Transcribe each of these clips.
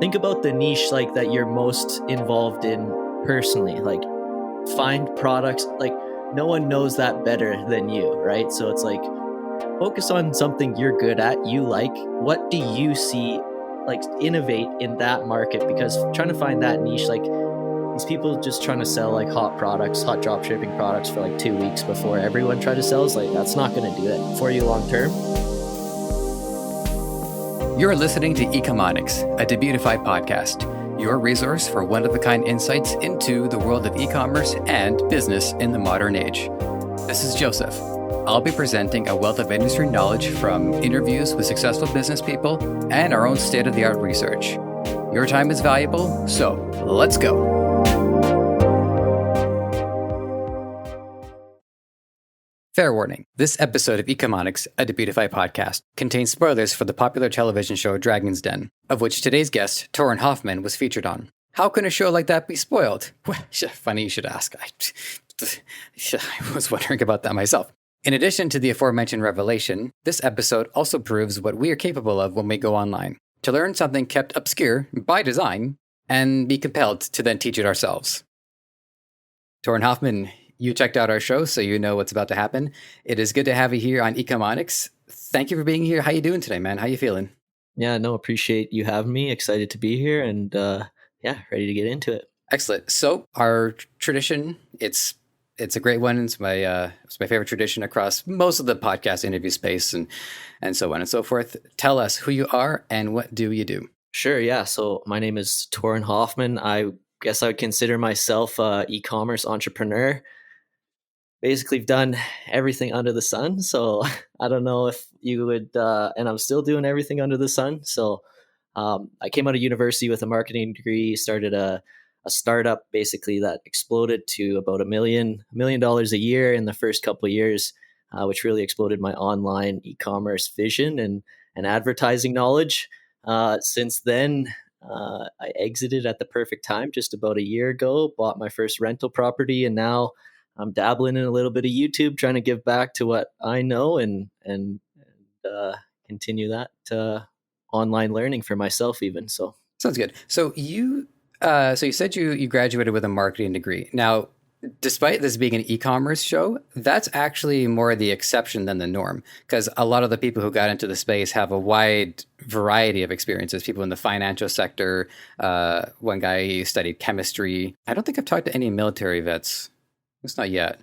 think about the niche like that you're most involved in personally. Like find products, like no one knows that better than you, right? So it's like focus on something you're good at, you like. What do you see, like innovate in that market? Because trying to find that niche, like these people just trying to sell like hot products, hot drop shipping products for like 2 weeks before everyone try to sell, is like that's not going to do it for you long term. You're listening to Ecomonics, a Debutify podcast, your resource for one-of-a-kind insights into the world of e-commerce and business in the modern age. This is Joseph. I'll be presenting a wealth of industry knowledge from interviews with successful business people and our own state-of-the-art research. Your time is valuable, so let's go. Fair warning, this episode of Ecomonics, a Debutify podcast, contains spoilers for the popular television show Dragon's Den, of which today's guest, Torin Hofmann, was featured on. How can a show like that be spoiled? Well, funny you should ask. I was wondering about that myself. In addition to the aforementioned revelation, this episode also proves what we are capable of when we go online. To learn something kept obscure by design, and be compelled to then teach it ourselves. Torin Hofmann, you checked out our show, so you know what's about to happen. It is good to have you here on Ecomonics. Thank you for being here. How you doing today, man? How you feeling? Yeah, no, appreciate you having me. Excited to be here and ready to get into it. Excellent. So our tradition, it's a great one. It's my favorite tradition across most of the podcast interview space and so on and so forth. Tell us who you are and what do you do? Sure, yeah. So my name is Torin Hofmann. I guess I would consider myself an e-commerce entrepreneur. Basically done everything under the sun. So I don't know if you would, and I'm still doing everything under the sun. So I came out of university with a marketing degree, started a startup basically that exploded to about $1 million a year in the first couple of years, which really exploded my online e-commerce vision and advertising knowledge. Since then, I exited at the perfect time just about a year ago, bought my first rental property, and now I'm dabbling in a little bit of YouTube, trying to give back to what I know and continue that online learning for myself even. So sounds good. So you said you graduated with a marketing degree. Now, despite this being an e-commerce show, that's actually more the exception than the norm, because a lot of the people who got into the space have a wide variety of experiences. People in the financial sector, one guy, he studied chemistry. I don't think I've talked to any military vets. It's not yet.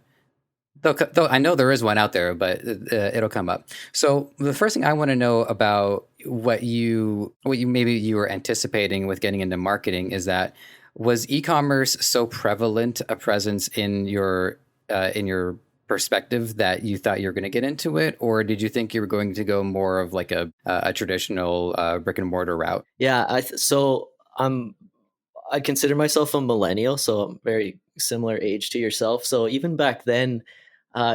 Though I know there is one out there, but it'll come up. So the first thing I want to know about what you maybe were anticipating with getting into marketing is that, was e-commerce so prevalent a presence in your perspective that you thought you were going to get into it, or did you think you were going to go more of like a traditional brick and mortar route? Yeah, I consider myself a millennial, so I'm very similar age to yourself. So even back then,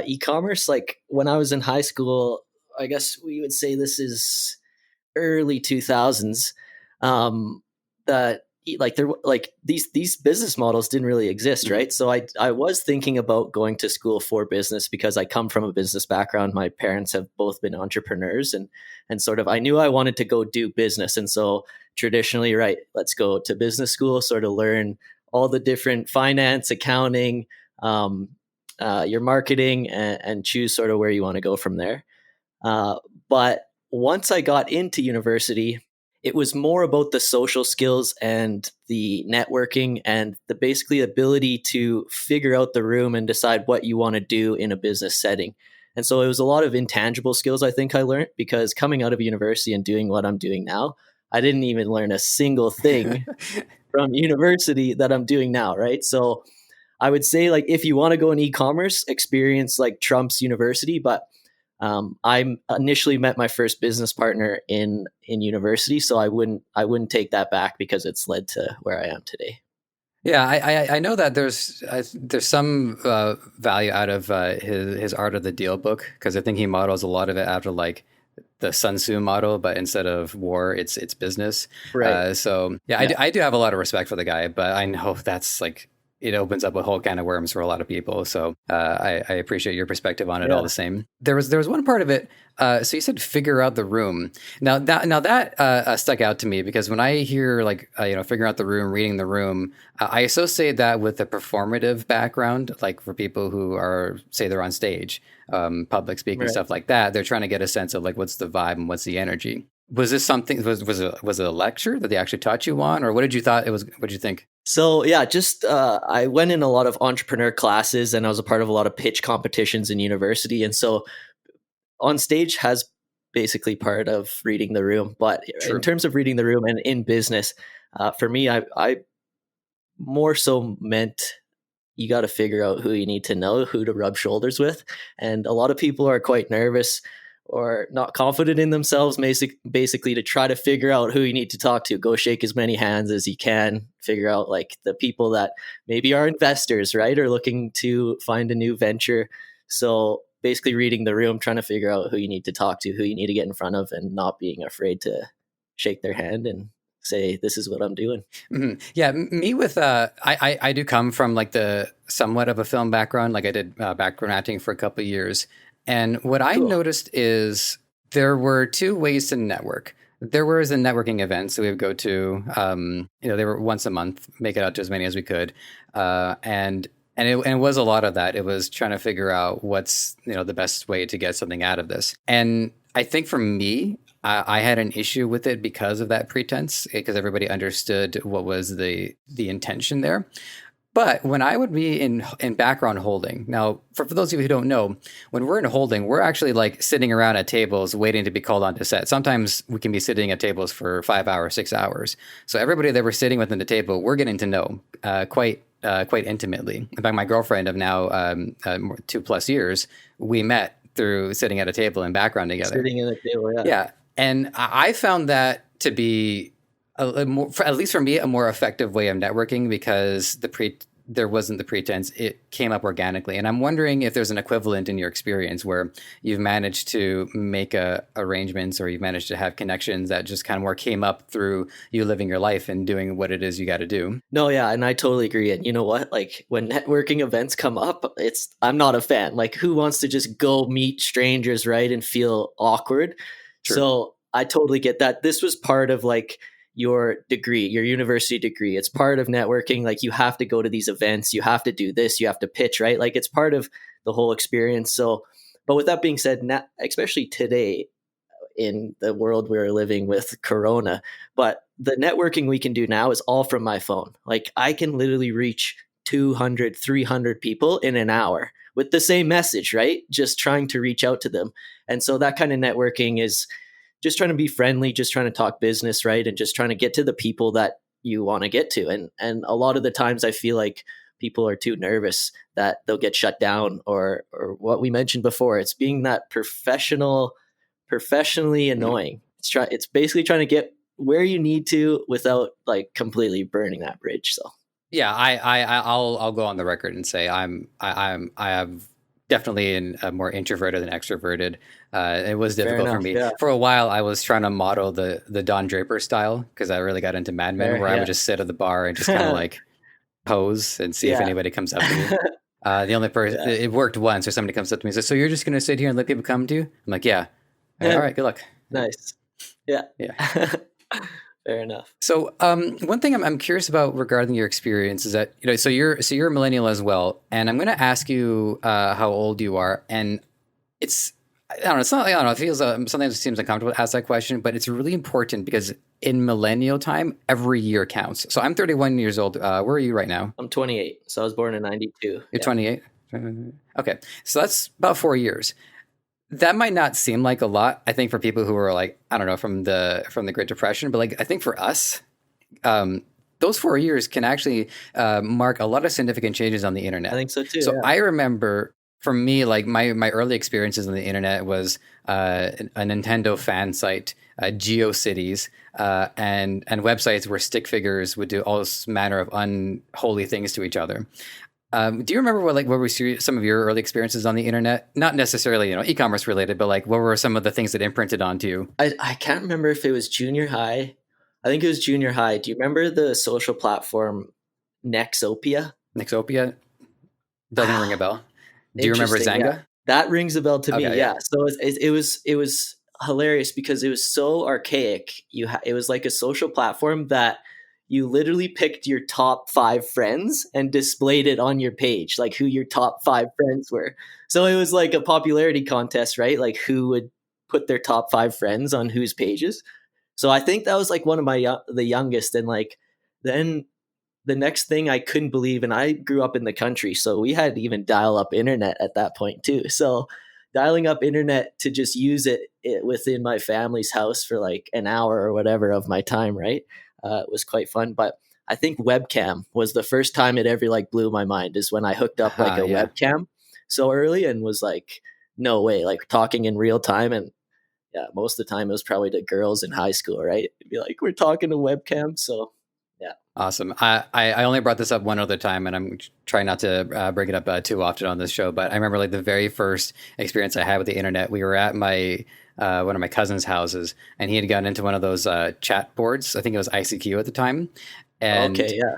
e-commerce, like when I was in high school, I guess we would say this is early 2000s, that these business models didn't really exist, right? So I was thinking about going to school for business because I come from a business background. My parents have both been entrepreneurs, and sort of I knew I wanted to go do business. And so traditionally, right, let's go to business school, sort of learn all the different finance, accounting, your marketing, and choose sort of where you want to go from there. But once I got into university, it was more about the social skills and the networking and the basically ability to figure out the room and decide what you want to do in a business setting. And so it was a lot of intangible skills I think I learned, because coming out of university and doing what I'm doing now, I didn't even learn a single thing from university that I'm doing now, right? So I would say, like, if you want to go in e-commerce, experience like trumps university. But I initially met my first business partner in university, so I wouldn't take that back because it's led to where I am today. Yeah, I know that there's some value out of his Art of the Deal book, because I think he models a lot of it after like the Sun Tzu model, but instead of war, it's business. Right. So yeah. I do have a lot of respect for the guy, but I know that's like it opens up a whole can of worms for a lot of people. So I appreciate your perspective on it all Yeah. the same. There was one part of it. So you said figure out the room. Now that stuck out to me because when I hear like figuring out the room, reading the room, I associate that with a performative background, like for people who are say they're on stage, public speaking, Right. stuff like that. They're trying to get a sense of like what's the vibe and what's the energy. Was this something? Was it a lecture that they actually taught you on, or what did you thought it was? What did you think? So yeah, just I went in a lot of entrepreneur classes, and I was a part of a lot of pitch competitions in university, and so on stage has basically part of reading the room. But in True. terms of reading the room and in business, for me, I more so meant you got to figure out who you need to know, who to rub shoulders with. And a lot of people are quite nervous or not confident in themselves, basically to try to figure out who you need to talk to. Go shake as many hands as you can, figure out like the people that maybe are investors, right? Or looking to find a new venture. So basically reading the room, trying to figure out who you need to talk to, who you need to get in front of, and not being afraid to shake their hand and say, this is what I'm doing. Mhm. Yeah, me with I do come from like the somewhat of a film background. Like I did background acting for a couple of years, and what I Cool. noticed is there were two ways to network. There was a networking event, so we would go to, they were once a month, make it out to as many as we could, and it was a lot of that. It was trying to figure out what's the best way to get something out of this. And I think for me, I had an issue with it because of that pretense, because everybody understood what was the intention there. But when I would be in background holding, now for those of you who don't know, when we're in holding, we're actually like sitting around at tables waiting to be called onto set. Sometimes we can be sitting at tables for 5 hours, 6 hours. So everybody that we're sitting within the table, we're getting to know quite intimately. In fact, my girlfriend of now 2+ years, we met through sitting at a table in background together. Sitting in a table, yeah. Yeah, and I found that to be a more, at least for me, a more effective way of networking because there wasn't the pretense; it came up organically. And I'm wondering if there's an equivalent in your experience where you've managed to make arrangements or you've managed to have connections that just kind of more came up through you living your life and doing what it is you got to do. No, yeah, and I totally agree. And you know what? Like when networking events come up, I'm not a fan. Like who wants to just go meet strangers, right, and feel awkward? True. So I totally get that. This was part of like your degree, your university degree. It's part of networking. Like you have to go to these events, you have to do this, you have to pitch, right? Like it's part of the whole experience. So, but with that being said, especially today, in the world we're living with corona, but the networking we can do now is all from my phone. Like I can literally reach 200 300 people in an hour with the same message, right? Just trying to reach out to them. And so that kind of networking is just trying to be friendly, just trying to talk business, right? And just trying to get to the people that you want to get to. And a lot of the times I feel like people are too nervous that they'll get shut down, or what we mentioned before, it's being that professionally Mhm. annoying. It's basically trying to get where you need to without like completely burning that bridge. So Yeah, I'll go on the record and say I have definitely a more introverted than extroverted. It was fair difficult for enough. me. Yeah. For a while, I was trying to model the Don Draper style because I really got into Mad Men, Fair. where I would Yeah. just sit at the bar and just kind of like pose and see if Yeah. anybody comes up to me. The only person Yeah. it worked once, or somebody comes up to me and says, "So you're just gonna sit here and let people come to you?" I'm like, "Yeah, all right, good luck." Nice. Yeah. Yeah. Fair enough. So, one thing I'm curious about regarding your experience is that so you're a millennial as well, and I'm going to ask you how old you are, and it's I don't know, it's not I don't know, it feels sometimes it seems uncomfortable to ask that question, but it's really important because in millennial time, every year counts. So I'm 31 years old. Where are you right now? I'm 28, so I was born in 92. You're Yeah. 28. Okay, so that's about 4 years. That might not seem like a lot, I think, for people who are like, I don't know, from the Great Depression, but like I think for us, um, those 4 years can actually mark a lot of significant changes on the I internet. think so too. So Yeah. I remember, for me, like my early experiences on the internet was a Nintendo fan site, GeoCities, and websites where stick figures would do all this manner of unholy things to each other. Do you remember what were some of your early experiences on the internet? Not necessarily, e-commerce related, but like what were some of the things that imprinted onto you? I can't remember if it was junior high. I think it was junior high. Do you remember the social platform Nexopia? Nixopia doesn't ring a bell. Do you remember Interesting. Yeah, Zanga? that rings a bell to me. Okay, yeah. Yeah. So it was hilarious because it was so archaic. It was like a social platform that you literally picked your top 5 friends and displayed it on your page, like who your top 5 friends were. So it was like a popularity contest, right? Like who would put their top 5 friends on whose pages. So I think that was like one of the youngest, and like then the next thing I couldn't believe, and I grew up in the country, so we had even dial up internet at that point too. So dialing up internet to just use it within my family's house for like an hour or whatever of my time, right? It was quite fun. But I think webcam was the first time it ever like blew my mind, is when I hooked up like a Yeah. webcam so early and was like, no way, like talking in real time. And yeah, most of the time it was probably to girls in high school, right? It'd be like, we're talking to webcam. So yeah. Awesome. I only brought this up one other time, and I'm trying not to bring it up too often on this show. But I remember like the very first experience I had with the internet. We were at my one of my cousin's houses, and he had gotten into one of those chat boards. I think it was ICQ at the time. And Okay. Yeah.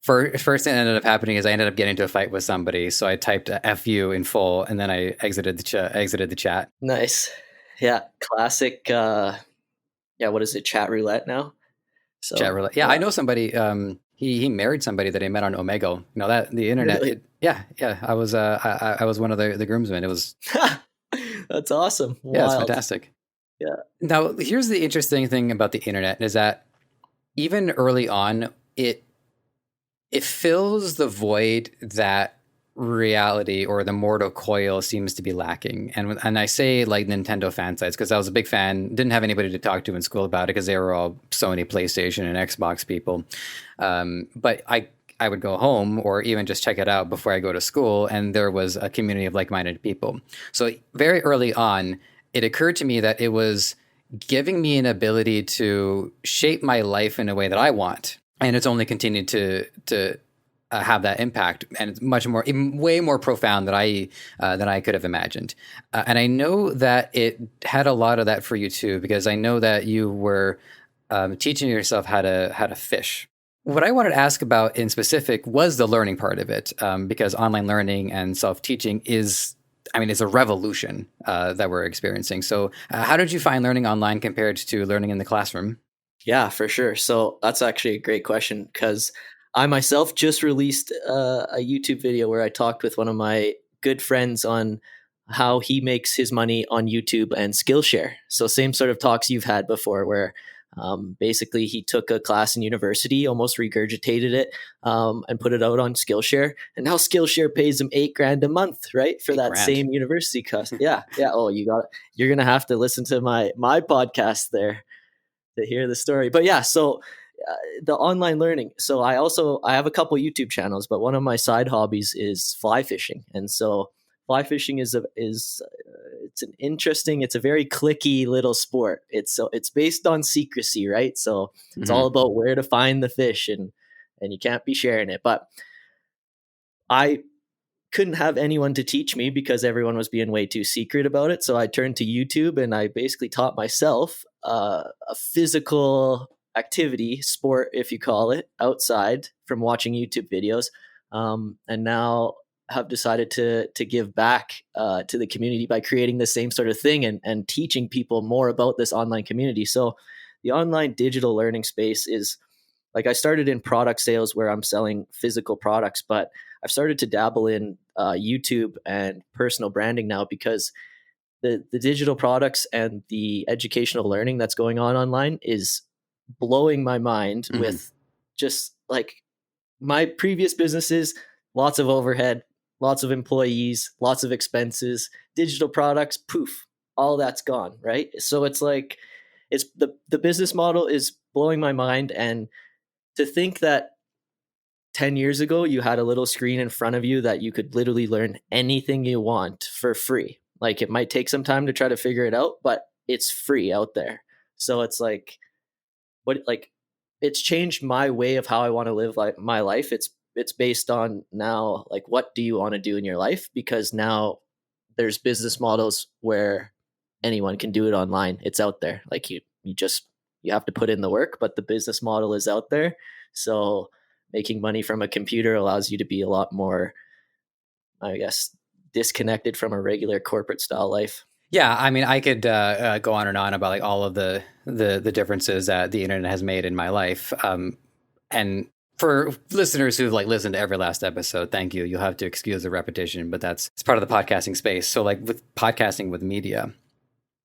first thing that ended up happening is I ended up getting into a fight with somebody. So I typed "fu" in full, and then I exited the chat. Nice. Yeah. Classic. Yeah. What is it? Chat roulette now. Chat So roulette. Yeah, I know somebody. He married somebody that he met on Omegle. You know that the internet. really, Yeah. I was one of the groomsmen. It was that's awesome. yeah, it's Wild. fantastic. Yeah. Now, here's the interesting thing about the internet is that even early on, it fills the void that reality or the mortal coil seems to be lacking. And I say like Nintendo fan sites because I was a big fan, didn't have anybody to talk to in school about it because they were all Sony, PlayStation, and Xbox people. But I would go home or even just check it out before I go to school, and there was a community of like-minded people. So very early on, it occurred to me that it was giving me an ability to shape my life in a way that I want, and it's only continued to have that impact, and it's much more, way more profound than I could have imagined. And I know that it had a lot of that for you too, because I know that you were teaching yourself how to fish. What I wanted to ask about in specific was the learning part of it, because online learning and self-teaching is, I mean, it's a revolution that we're experiencing. So how did you find learning online compared to learning in the classroom? Yeah, for sure. So that's actually a great question because I myself just released a YouTube video where I talked with one of my good friends on how he makes his money on YouTube and Skillshare. So same sort of talks you've had before, where basically he took a class in university, almost regurgitated it, and put it out on Skillshare, and now Skillshare pays him $8,000 a month, right, for that 8 grand. same university cost. Yeah, yeah. Oh, you're gonna have to listen to my podcast there to hear the story. But yeah, so the online learning. So I have a couple YouTube channels, but one of my side hobbies is fly fishing, and so fly fishing is it's an interesting. It's a very clicky little sport. It's based on secrecy, right? So it's all Mm-hmm. about where to find the fish, and you can't be sharing it. But I couldn't have anyone to teach me because everyone was being way too secret about it. So I turned to YouTube and I basically taught myself a physical activity, sport, if you call it, outside from watching YouTube videos. And now have decided to give back to the community by creating the same sort of thing and teaching people more about this online community. So the online digital learning space is like, I started in product sales where I'm selling physical products, but I've started to dabble in YouTube and personal branding now because the digital products and the educational learning that's going on online is blowing my mind Mm-hmm. with just like my previous businesses, lots of overhead, lots of employees, lots of expenses, digital products, poof, all that's gone, right? So it's like it's the business model is blowing my mind, and to think that 10 years ago you had a little screen in front of you that you could literally learn anything you want for free. Like, it might take some time to try to figure it out, but it's free out there. So it's like it's changed my way of how I want to live like my life. It's based on now, like, what do you want to do in your life? Because now there's business models where anyone can do it online. It's out there. Like, you have to put in the work, but the business model is out there. So making money from a computer allows you to be a lot more, I guess, disconnected from a regular corporate style life. Yeah, I mean, I could go on and on about like all of the differences that the internet has made in my life. And for listeners who've like listened to every last episode, thank you. You'll have to excuse the repetition, but it's part of the podcasting space. So like with podcasting with media,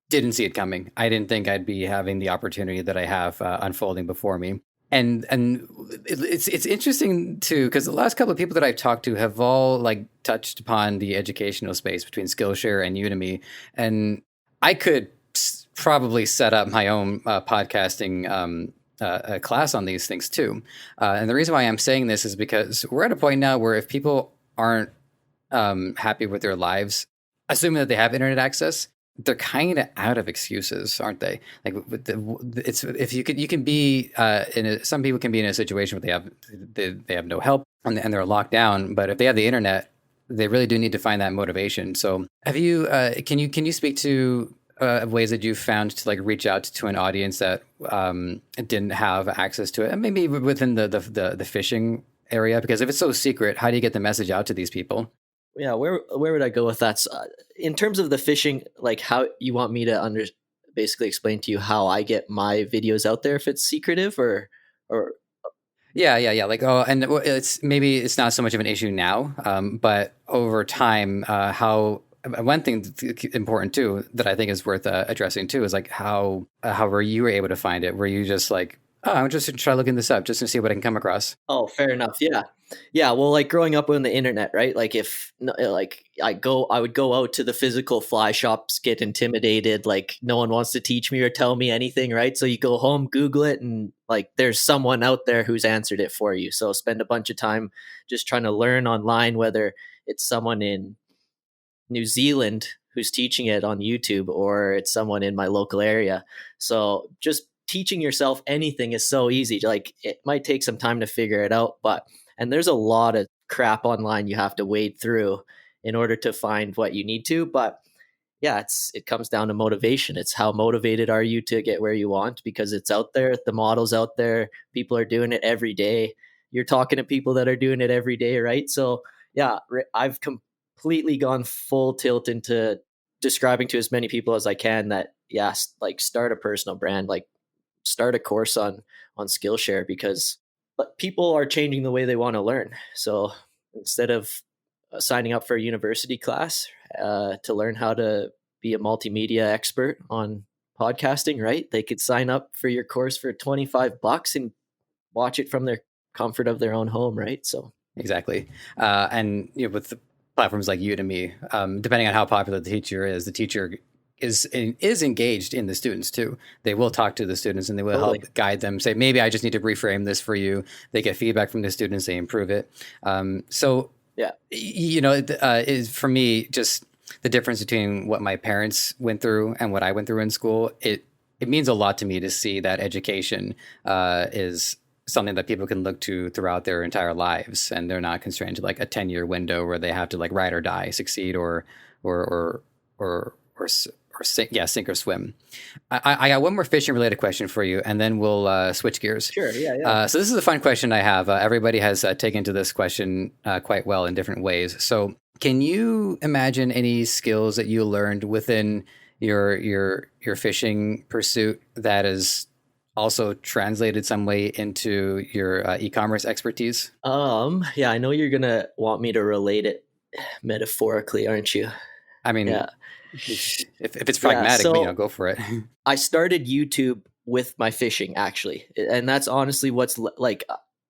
didn't see it coming. I didn't think I'd be having the opportunity that I have unfolding before me. And it's interesting too, because the last couple of people that I've talked to have all like touched upon the educational space between Skillshare and Udemy, and I could probably set up my own podcasting class on these things too. And the reason why I'm saying this is because we're at a point now where if people aren't happy with their lives, assuming that they have internet access, they're kind of out of excuses, aren't they? Like it's if you can be some people can be in a situation where they have no help and they're locked down, but if they have the internet, they really do need to find that motivation. So have you can you speak to ways that you found to like reach out to an audience that didn't have access to it, and maybe within the fishing area? Because if it's so secret, how do you get the message out to these people? Yeah, where would I go with that? In terms of the fishing, like how you want me to basically explain to you how I get my videos out there if it's secretive or Yeah. Like, oh, and it's not so much of an issue now, but over time, how one thing that's important too that I think is worth addressing too is like how were you able to find it? Were you just like, oh, I'm just going to try looking this up just to see what I can come across? Oh, fair enough. Yeah. Yeah. Well, like growing up on the internet, right? Like if like I would go out to the physical fly shops, get intimidated. Like no one wants to teach me or tell me anything, right? So you go home, Google it, and like there's someone out there who's answered it for you. So spend a bunch of time just trying to learn online, whether it's someone in New Zealand who's teaching it on YouTube or it's someone in my local area. So just teaching yourself anything is so easy. Like it might take some time to figure it out, and there's a lot of crap online you have to wade through in order to find what you need to. But yeah, it comes down to motivation. It's how motivated are you to get where you want, because it's out there, the model's out there, people are doing it every day. You're talking to people that are doing it every day, right? So yeah, I've completely gone full tilt into describing to as many people as I can that yes, like start a personal brand, like start a course on Skillshare, because but people are changing the way they want to learn. So instead of signing up for a university class to learn how to be a multimedia expert on podcasting, right? They could sign up for your course for $25 and watch it from their comfort of their own home, right? So Exactly. And with the platforms like Udemy, depending on how popular the teacher is engaged in the students too. They will talk to the students and they will totally help guide them. Say, maybe I just need to reframe this for you. They get feedback from the students. They improve it. So yeah, is for me just the difference between what my parents went through and what I went through in school. It means a lot to me to see that education is something that people can look to throughout their entire lives, and they're not constrained to like a 10-year window where they have to like ride or die, succeed or sink or swim. I got one more fishing related question for you, and then we'll switch gears. sure. Yeah. So this is a fun question I have. Everybody has taken to this question quite well in different ways. So can you imagine any skills that you learned within your fishing pursuit that is also translated some way into your e-commerce expertise? Yeah, I know you're gonna want me to relate it metaphorically, aren't you? I mean, Yeah. if it's pragmatic, so go for it. I started YouTube with my fishing, actually, and that's honestly like.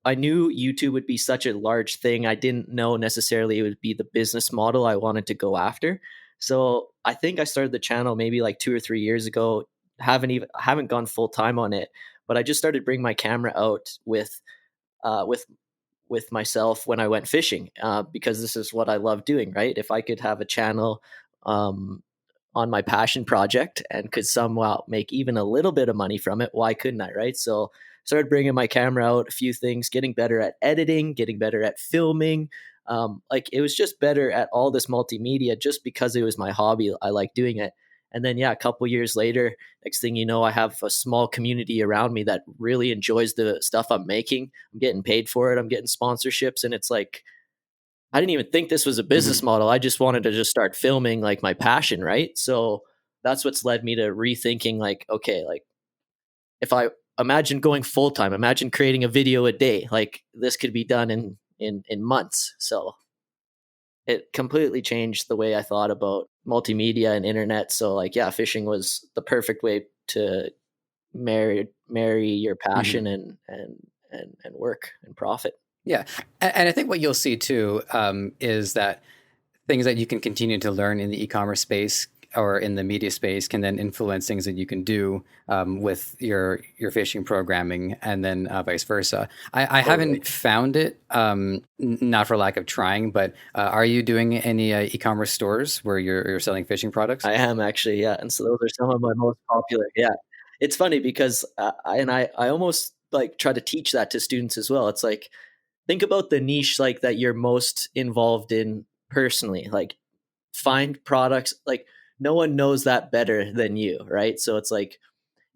I knew YouTube would be such a large thing. I didn't know necessarily it would be the business model I wanted to go after. So I think I started the channel maybe like 2 or 3 years ago. Haven't gone full time on it, but I just started bringing my camera out uh, with with myself when I went fishing, because this is what I love doing. Right? If I could have a channel on my passion project and could somehow make even a little bit of money from it, why couldn't I? Right? So started bringing my camera out, a few things, getting better at editing, getting better at filming. Like it was just better at all this multimedia just because it was my hobby. I like doing it. And then, yeah, a couple years later, next thing you know, I have a small community around me that really enjoys the stuff I'm making. I'm getting paid for it. I'm getting sponsorships. And it's like, I didn't even think this was a business Hmm. model. I just wanted to just start filming like my passion, right? So that's what's led me to rethinking like, okay, like if I imagine going full time, imagine creating a video a day, like this could be done in months. So it completely changed the way I thought about multimedia and internet. So like, yeah, fishing was the perfect way to marry your Hmm. passion and work and profit. Yeah, and I think what you'll see too is that things that you can continue to learn in the e-commerce space or in the media space can then influence things that you can do with your fishing programming, and then vice versa. I Totally. haven't found it, not for lack of trying, but are you doing any e-commerce stores where you're selling fishing products? I am actually, yeah, and so those are some of my most popular. Yeah, it's funny because I almost like try to teach that to students as well. It's like think about the niche like that you're most involved in personally. Like find products like no one knows that better than you, right? So it's like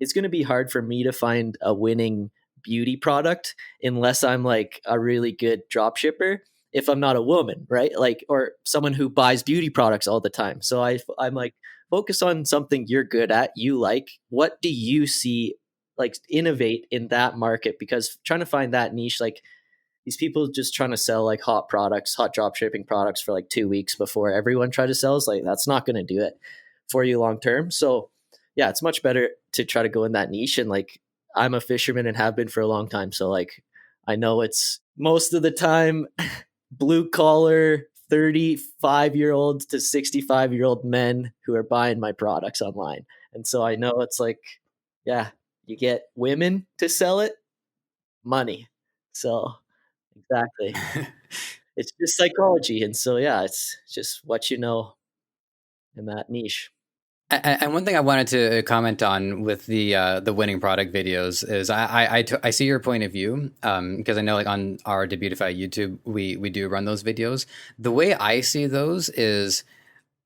it's going to be hard for me to find a winning beauty product unless I'm like a really good drop shipper if I'm not a woman, right? Like or someone who buys beauty products all the time. So I'm like focus on something you're good at, you like. What do you see like innovate in that market because trying to find that niche like these people just trying to sell like hot products, hot drop shipping products for like 2 weeks before everyone try to sell is like that's not going to do it for you long term. So yeah, it's much better to try to go in that niche and like I'm a fisherman and have been for a long time. So like I know it's most of the time blue collar 35-year-olds to 65-year-old men who are buying my products online. And so I know it's like, yeah, you get women to sell it, money. So exactly. It's just psychology, and so, yeah, it's just what you know in that niche. And one thing I wanted to comment on with the winning product videos is I see your point of view, because I know like on our Debutify YouTube we do run those videos. The way I see those is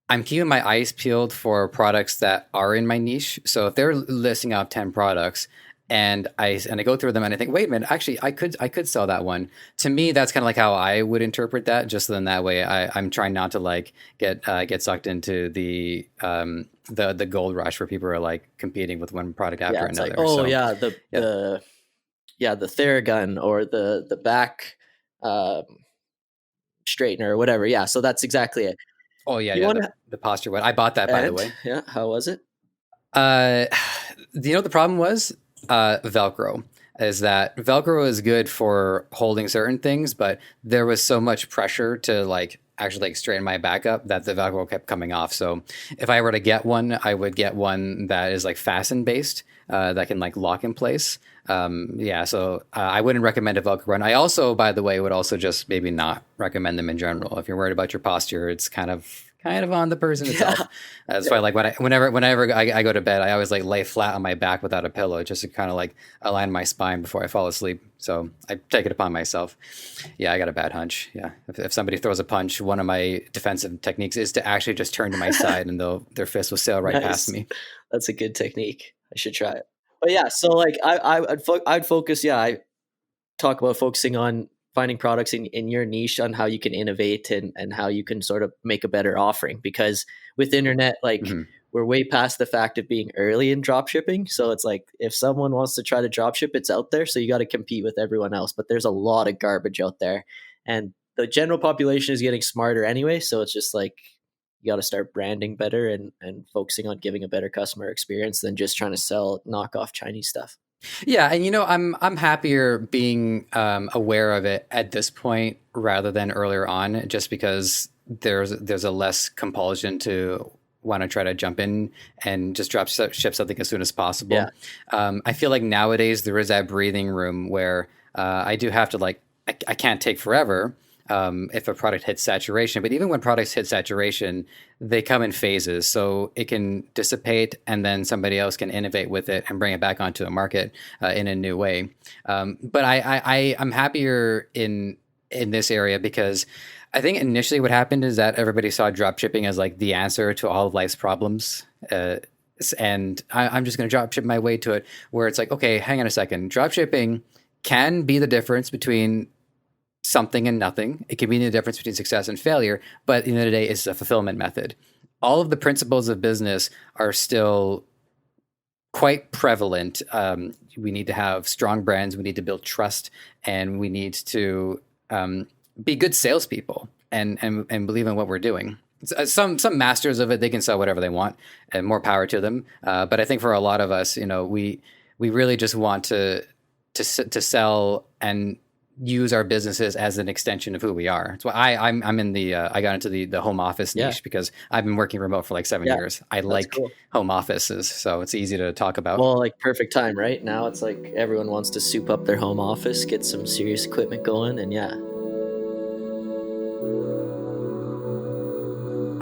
I'm keeping my eyes peeled for products that are in my niche. So if they're listing out 10 products and I go through them and I think, wait a minute, actually I could sell that one. To me, that's kind of like how I would interpret that. Just then that way I'm trying not to like get sucked into the gold rush where people are like competing with one product Yeah, after it's like, another. "Oh, So yeah, yeah. the Theragun or the back, um, straightener or whatever." Yeah, so that's exactly it. Oh yeah, You yeah, the wanna the posture one. I bought that by the and way. yeah, how was it? Uh, the problem was Velcro. Is that Velcro is good for holding certain things, but there was so much pressure to like actually like straighten my back up that the Velcro kept coming off. So if I were to get one, I would get one that is like fasten based, that can like lock in place. Yeah, so I wouldn't recommend a Velcro run. I also, by the way, would also just maybe not recommend them in general. If you're worried about your posture, it's kind of on the person itself. Yeah. That's why, like, whenever I go to bed, I always like lay flat on my back without a pillow, just to kind of like align my spine before I fall asleep. So I take it upon myself. Yeah, I got a bad hunch. Yeah, if somebody throws a punch, one of my defensive techniques is to actually just turn to my side, and their fist will sail right past Nice. me. That's a good technique. I should try it. But, yeah, so, like, I'd focus yeah, I talk about focusing on finding products in your niche on how you can innovate and how you can sort of make a better offering because with internet like Hmm. we're way past the fact of being early in drop shipping, so it's like if someone wants to try to drop ship it's out there, so you got to compete with everyone else, but there's a lot of garbage out there and the general population is getting smarter anyway, so it's just like you got to start branding better and focusing on giving a better customer experience than just trying to sell knockoff Chinese stuff. Yeah, and I'm happier being aware of it at this point rather than earlier on, just because there's a less compulsion to want to try to jump in and just ship something as soon as Yeah. possible. I feel like nowadays there is that breathing room where I do have to like I can't take forever. If a product hits saturation, but even when products hit saturation, they come in phases. So it can dissipate and then somebody else can innovate with it and bring it back onto a market in a new way. But I'm happier in in this area, because I think initially what happened is that everybody saw drop shipping as like the answer to all of life's problems. And I'm just going to drop ship my way to it, where it's like, okay, hang on a second. Drop shipping can be the difference between something and nothing. It can be the difference between success and failure, but at the end of the day, it's a fulfillment method. All of the principles of business are still quite prevalent. We need to have strong brands. We need to build trust, and we need to be good salespeople and believe in what we're doing. Some masters of it, they can sell whatever they want, and more power to them. But I think for a lot of us, we really just want to sell and use our businesses as an extension of who we are. That's why I'm in the I got into the home office niche, because I've been working remote for like 7 years. I like cool. Home offices, so it's easy to talk about. Well, like perfect time, right? Now it's like everyone wants to soup up their home office, get some serious equipment going, and yeah.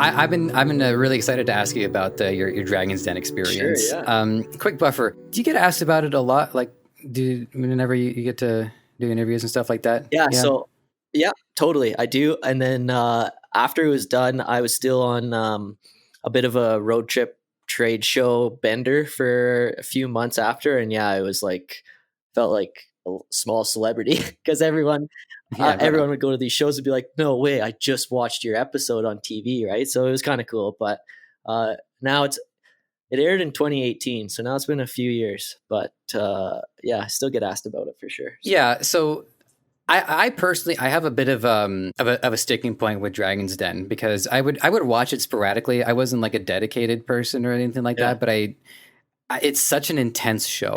I've been really excited to ask you about your Dragon's Den experience. Sure, yeah. Quick buffer. Do you get asked about it a lot? Like, whenever you get to do interviews and stuff like that? Yeah. So, yeah, totally. I do. And then after it was done, I was still on a bit of a road trip trade show bender for a few months after. And yeah, it was like, felt like a small celebrity, because everyone would go to these shows and be like, no way, I just watched your episode on TV. Right. So it was kind of cool. But now it aired in 2018, so now it's been a few years, but yeah, I still get asked about it for sure. Yeah, so I personally, I have a bit of a sticking point with Dragon's Den, because I would watch it sporadically. I wasn't like a dedicated person or anything like that, but it's such an intense show,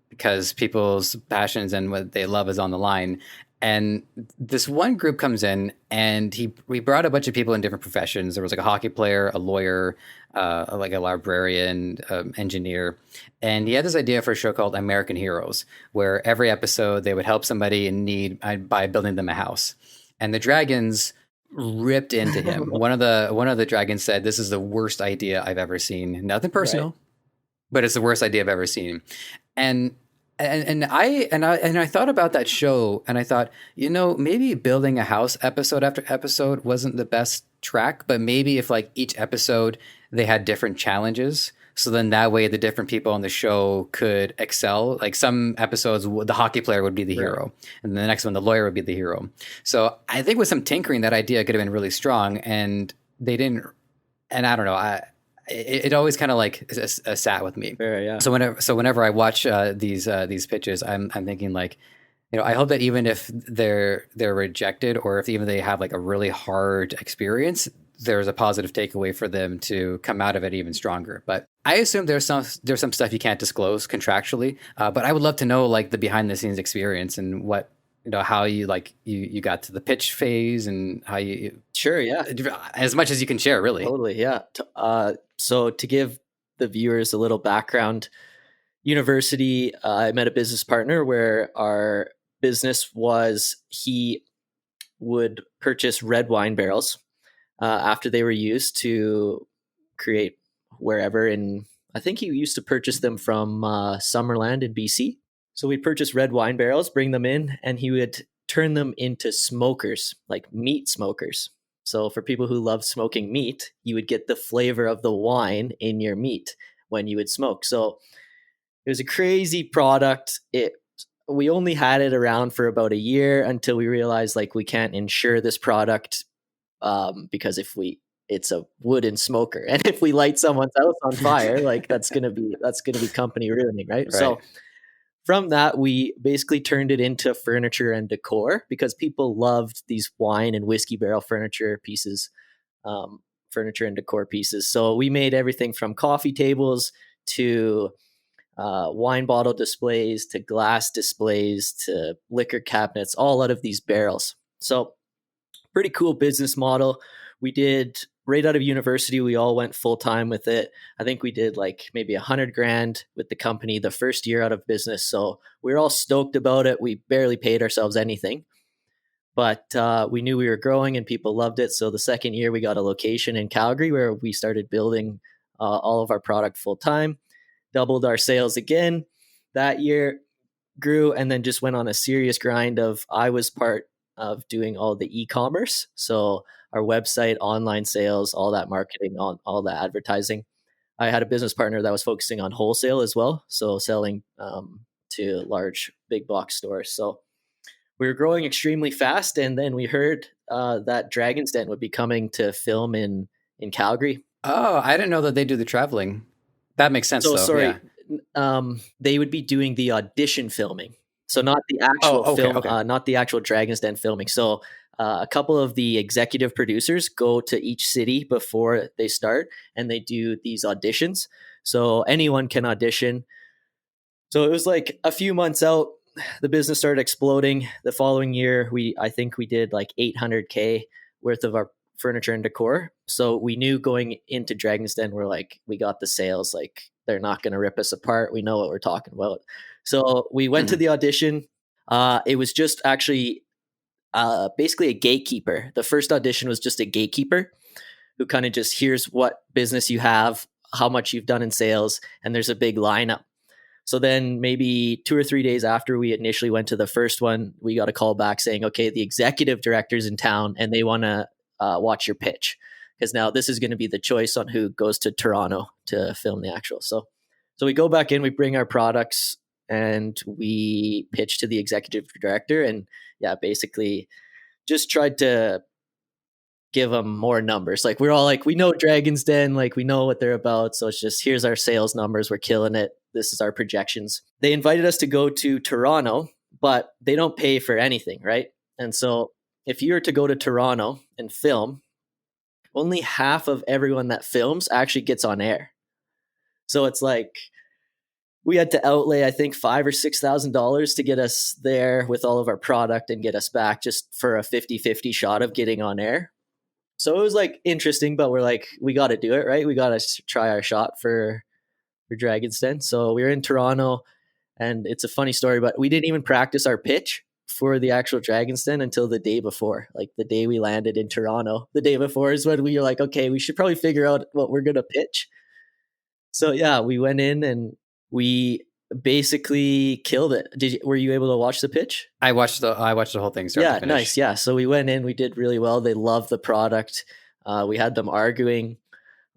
because people's passions and what they love is on the line. And this one group comes in, and we brought a bunch of people in different professions. There was like a hockey player, a lawyer, like a librarian, engineer. And he had this idea for a show called American Heroes, where every episode they would help somebody in need by building them a house. And the dragons ripped into him. One of the dragons said, "This is the worst idea I've ever seen. Nothing personal, but it's the worst idea I've ever seen." And I thought about that show, and I thought, maybe building a house episode after episode wasn't the best track, but maybe if like each episode they had different challenges, so then that way the different people on the show could excel. Like some episodes, the hockey player would be the hero, and the next one, the lawyer would be the hero. So I think with some tinkering, that idea could have been really strong, and they didn't. And I don't know, it always kind of like sat with me. Fair, yeah. So whenever I watch these pitches, I'm thinking like, I hope that even if they're rejected, or if even they have like a really hard experience, there's a positive takeaway for them to come out of it even stronger. But I assume there's some stuff you can't disclose contractually. But I would love to know like the behind the scenes experience, and what, how you you got to the pitch phase, and how you. Sure, yeah. As much as you can share, really. Totally, yeah. So to give the viewers a little background, university, I met a business partner where our business was, he would purchase red wine barrels after they were used to create wherever I think he used to purchase them from Summerland in BC. So we'd purchase red wine barrels, bring them in, and he would turn them into smokers, like meat smokers. So for people who love smoking meat, you would get the flavor of the wine in your meat when you would smoke. So it was a crazy product. We only had it around for about a year until we realized like we can't insure this product because it's a wooden smoker, and if we light someone's house on fire, like that's gonna be company ruining, right? So from that, we basically turned it into furniture and decor, because people loved these wine and whiskey barrel furniture pieces, furniture and decor pieces. So we made everything from coffee tables to wine bottle displays to glass displays to liquor cabinets, all out of these barrels. So pretty cool business model. We did right out of university, we all went full time with it. I think we did like maybe $100,000 with the company the first year out of business. So we were all stoked about it. We barely paid ourselves anything, but we knew we were growing and people loved it. So the second year we got a location in Calgary where we started building all of our product full time, doubled our sales again that year, grew, and then just went on a serious grind of, I was part of doing all the e-commerce. So our website, online sales, all that marketing, on all the advertising. I had a business partner that was focusing on wholesale as well, so selling to large big box stores. So we were growing extremely fast, and then we heard that Dragon's Den would be coming to film in Calgary. Oh, I didn't know that they do the traveling. That makes sense, So though. Yeah. sorry, they would be doing the audition filming, so not the Oh, actual okay, film, okay. not the actual Dragon's Den filming. So a couple of the executive producers go to each city before they start, and they do these auditions. So anyone can audition. So it was like a few months out, the business started exploding. The following year, I think we did like 800K worth of our furniture and decor. So we knew going into Dragon's Den, we're like, we got the sales. Like they're not going to rip us apart. We know what we're talking about. So we went to Mhm. the audition. It was just actually basically a gatekeeper. The first audition was just a gatekeeper who kind of just hears what business you have, how much you've done in sales, and there's a big lineup. So then maybe 2 or 3 days after we initially went to the first one, we got a call back saying, okay, the executive director's in town and they want to watch your pitch. Because now this is going to be the choice on who goes to Toronto to film the actual. So we go back in, we bring our products, and we pitch to the executive director. And yeah, basically just tried to give them more numbers. Like we're all like, we know Dragon's Den, like we know what they're about. So it's just, here's our sales numbers. We're killing it. This is our projections. They invited us to go to Toronto, but they don't pay for anything, right? And so if you were to go to Toronto and film, only half of everyone that films actually gets on air. So it's like we had to outlay, I think, $5,000 or $6,000 to get us there with all of our product and get us back just for a 50-50 shot of getting on air. So it was like interesting, but we're like, we got to do it, right? We got to try our shot for Dragon's Den. So we were in Toronto, and it's a funny story, but we didn't even practice our pitch for the actual Dragon's Den until the day before. Like the day we landed in Toronto, the day before is when we were like, okay, we should probably figure out what we're going to pitch. So yeah, we went in and we basically killed it. Were you able to watch the pitch? I watched the whole thing start to Yeah, finish. nice. Yeah. So we went in, we did really well. They loved the product. We had them arguing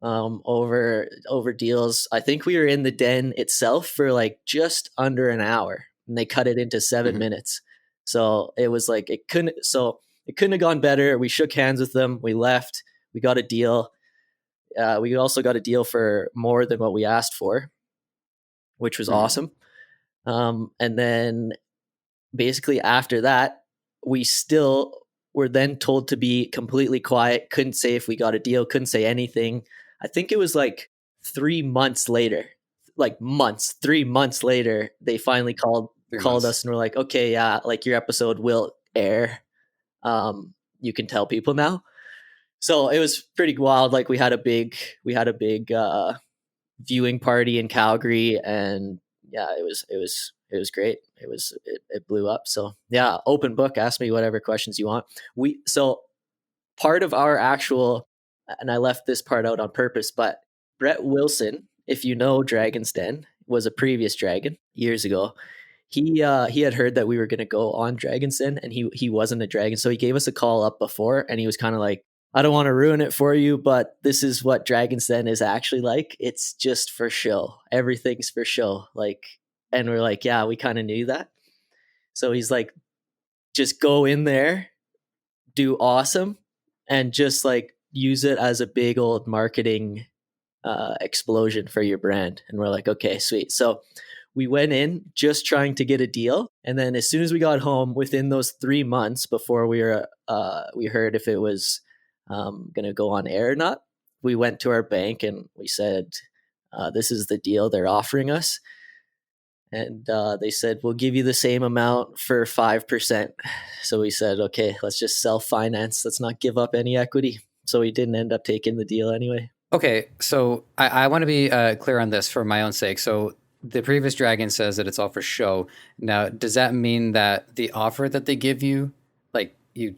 over deals. I think we were in the den itself for like just under an hour, and they cut it into 7 minutes. So it was like it couldn't have gone better. We shook hands with them. We left. We got a deal. We also got a deal for more than what we asked for, which was awesome. And then basically after that, we still were then told to be completely quiet. Couldn't say if we got a deal. Couldn't say anything. I think it was like 3 months later, like 3 months later, they finally called us and were like, okay, yeah, like your episode will air. You can tell people now. So it was pretty wild. Like we had a big viewing party in Calgary, and yeah, it was great. It blew up. So yeah, open book. Ask me whatever questions you want. So part of our actual, and I left this part out on purpose, but Brett Wilson, if you know Dragon's Den, was a previous dragon years ago. He had heard that we were going to go on Dragon's Den, and he wasn't a dragon, so he gave us a call up before, and he was kind of like, I don't want to ruin it for you, but this is what Dragon's Den is actually like. It's just for show. Everything's for show. Like, and we're like, yeah, we kind of knew that. So he's like, just go in there, do awesome, and just like use it as a big old marketing explosion for your brand. And we're like, okay, sweet. So we went in just trying to get a deal, and then as soon as we got home, within those 3 months before we heard if it was going to go on air or not, we went to our bank and we said, this is the deal they're offering us. And they said, we'll give you the same amount for 5%. So we said, okay, let's just self-finance. Let's not give up any equity. So we didn't end up taking the deal anyway. Okay, so I want to be clear on this for my own sake. So the previous dragon says that it's all for show. Now, does that mean that the offer that they give you, like you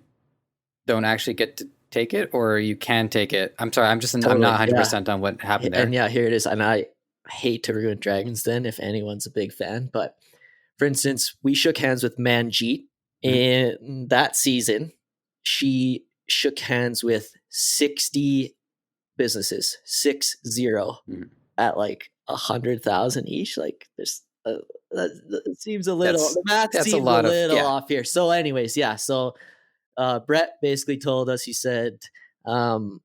don't actually get to take it, or you can take it? I'm sorry, I'm not 100% on what happened there. And yeah, here it is. And I hate to ruin Dragon's Den if anyone's a big fan, but for instance, we shook hands with Manjeet, In that season, she shook hands with 60 businesses, 60, at like 100,000 each. Like there's that seems a little, the math That's a seems a lot of, little off here. So anyways, yeah. So Brett basically told us, he said, even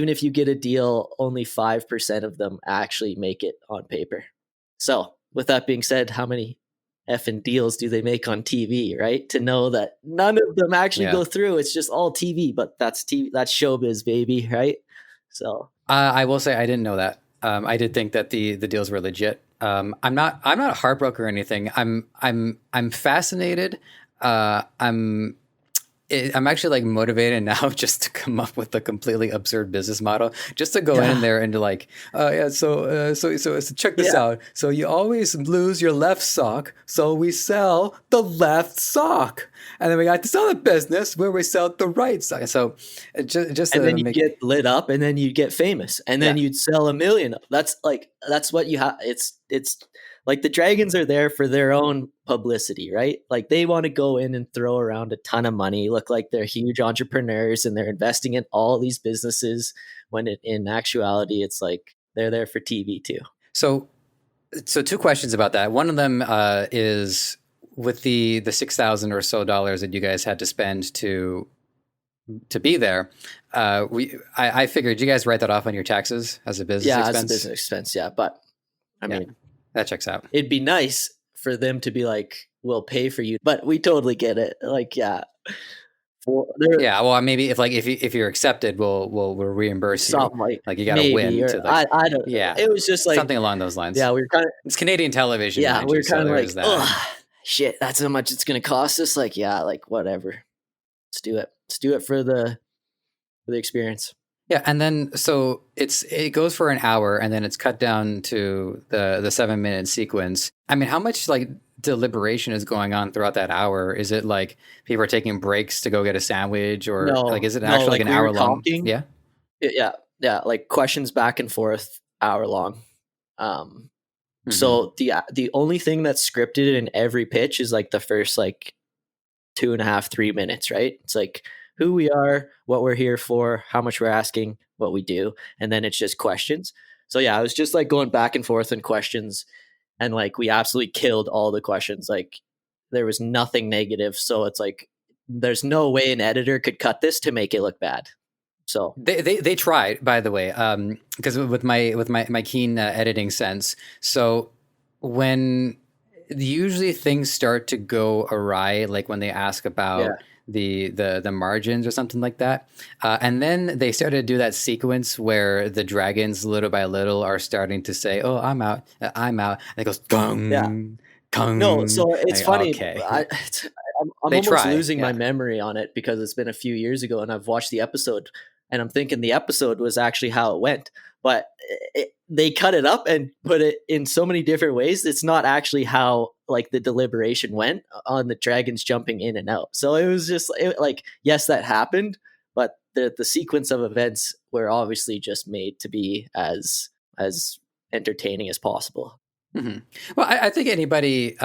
if you get a deal, only 5% of them actually make it on paper. So with that being said, how many effing deals do they make on TV, right? To know that none of them actually go through. It's just all TV, but that's TV, that's showbiz, baby, right? So I will say I didn't know that. I did think that the deals were legit. I'm not a heartbroken or anything. I'm fascinated. I'm actually like motivated now just to come up with a completely absurd business model, just to go in there and to like, so check this out. So you always lose your left sock, so we sell the left sock, and then we got this other business where we sell the right sock. So just and then you get lit up, and then you get famous, and then you'd sell 1 million. That's what you have. It's like the Dragons are there for their own publicity, right? Like they want to go in and throw around a ton of money, look like they're huge entrepreneurs and they're investing in all these businesses, when in actuality, it's like they're there for TV too. So 2 questions about that. One of them is with the $6,000 or so that you guys had to spend to be there. I figured you guys write that off on your taxes as a business expense. Yeah, as a business expense. Yeah, but I mean, that checks out. It'd be nice for them to be like, we'll pay for you, but we totally get it. Like, well, maybe if you're accepted, we'll reimburse you. Like you got to win. I don't. Yeah, it was just like something along those lines. Yeah, we were kind of. It's Canadian television. Yeah, we were kind of like, oh shit, that's how much it's going to cost us. Like, yeah, like whatever. Let's do it. Let's do it for the experience. Yeah, and then so it goes for an hour, and then it's cut down to the 7-minute sequence. I mean, how much like deliberation is going on throughout that hour? Is it like people are taking breaks to go get a sandwich, or is it actually like an hour long? Yeah, like questions back and forth, hour long. So the only thing that's scripted in every pitch is like the first like 2.5, 3 minutes, right? It's like who we are, what we're here for, how much we're asking, what we do, and then it's just questions. So yeah, I was just like going back and forth in questions, and like we absolutely killed all the questions. Like there was nothing negative, so it's like there's no way an editor could cut this to make it look bad. So they tried, by the way, because with my keen editing sense. So when usually things start to go awry, like when they ask about the margins or something like that, and then they started to do that sequence where the Dragons little by little are starting to say, "Oh, I'm out," and it goes gong, gong. No, so it's funny. Okay. I'm almost losing my memory on it because it's been a few years ago, and I've watched the episode, and I'm thinking the episode was actually how it went, but they cut it up and put it in so many different ways. It's not actually how like the deliberation went on the Dragons jumping in and out. So it was just like, yes, that happened, but the sequence of events were obviously just made to be as entertaining as possible. Mm-hmm. Well, I think anybody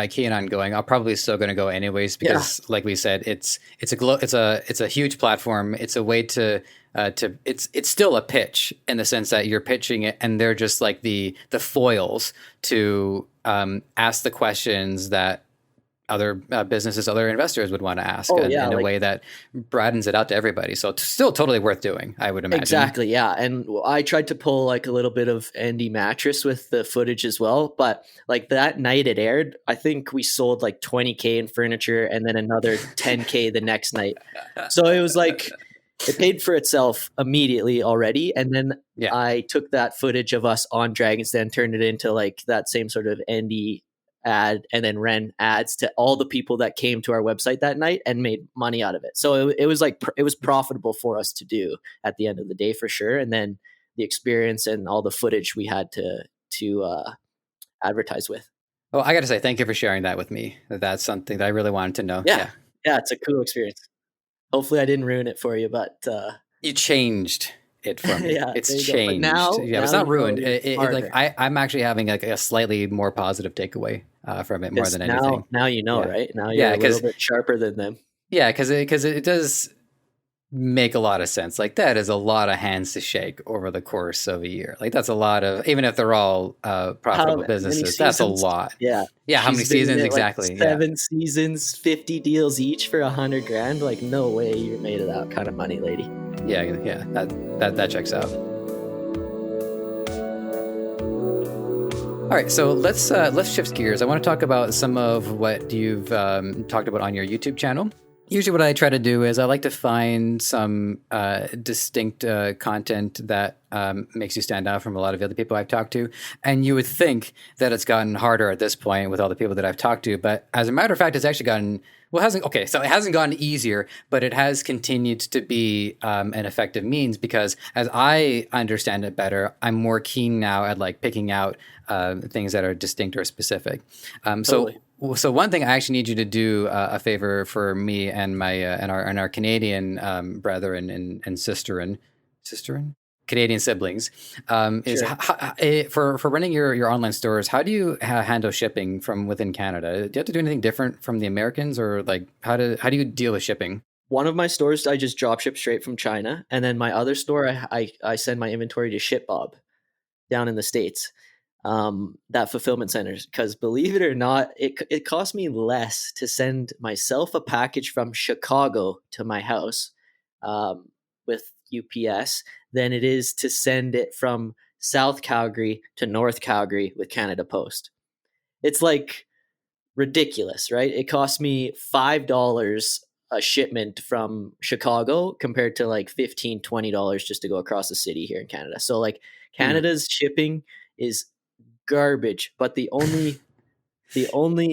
keen on going, I'm probably still going to go anyways because, like we said, it's a huge platform. It's a way to it's still a pitch in the sense that you're pitching it, and they're just like the foils to ask the questions that other businesses, other investors would want to ask in a way that broadens it out to everybody. So it's still totally worth doing, I would imagine. Exactly, yeah. And I tried to pull like a little bit of Andy Mattress with the footage as well. But like that night it aired, I think we sold like 20K in furniture and then another 10K the next night. So it was like, it paid for itself immediately already. And then I took that footage of us on Dragon's Den, turned it into like that same sort of Andy ad, and then ran ads to all the people that came to our website that night and made money out of it. So it was like, it was profitable for us to do at the end of the day for sure. And then the experience and all the footage we had to advertise with. Oh, I got to say, thank you for sharing that with me. That's something that I really wanted to know. Yeah, it's a cool experience. Hopefully I didn't ruin it for you, but you changed it for me. Yeah, It's there you go. But changed. Yeah, but it's now not you know ruined. it's Like smarter. I'm actually having like a slightly more positive takeaway from it more Because than anything. now you know, Yeah, right? Now you're yeah, a little because bit sharper than them. because it does make a lot of sense. Like that is a lot of hands to shake over the course of a year. Like that's a lot of, even if they're all How profitable many businesses, that's a seasons? lot. Yeah. Yeah, how many She's been in seasons it like exactly? Yeah, 7 seasons, 50 deals each for 100 grand. Like, no way you're made of that kind of money, lady. yeah. That checks out. All right, so let's shift gears. I want to talk about some of what you've talked about on your YouTube channel. Usually, what I try to do is I like to find some distinct content that makes you stand out from a lot of the other people I've talked to. And you would think that it's gotten harder at this point with all the people that I've talked to, but as a matter of fact, it's actually gotten so it hasn't gotten easier, but it has continued to be an effective means because as I understand it better, I'm more keen now at like picking out things that are distinct or specific. Totally. So one thing I actually need you to do a favor for me and my and our Canadian brethren and sisterin Canadian siblings is Sure. for running your online stores. How do you handle shipping from within Canada? Do you have to do anything different from the Americans, or like how do you deal with shipping? One of my stores, I just drop ship straight from China. And then my other store, I send my inventory to ShipBob down in the States. That fulfillment centers, because believe it or not, it cost me less to send myself a package from Chicago to my house with UPS than it is to send it from South Calgary to North Calgary with Canada Post. It's like ridiculous, right? It cost me $5 a shipment from Chicago compared to like $15-$20 just to go across the city here in Canada. So like Hmm. Canada's shipping is garbage, but the only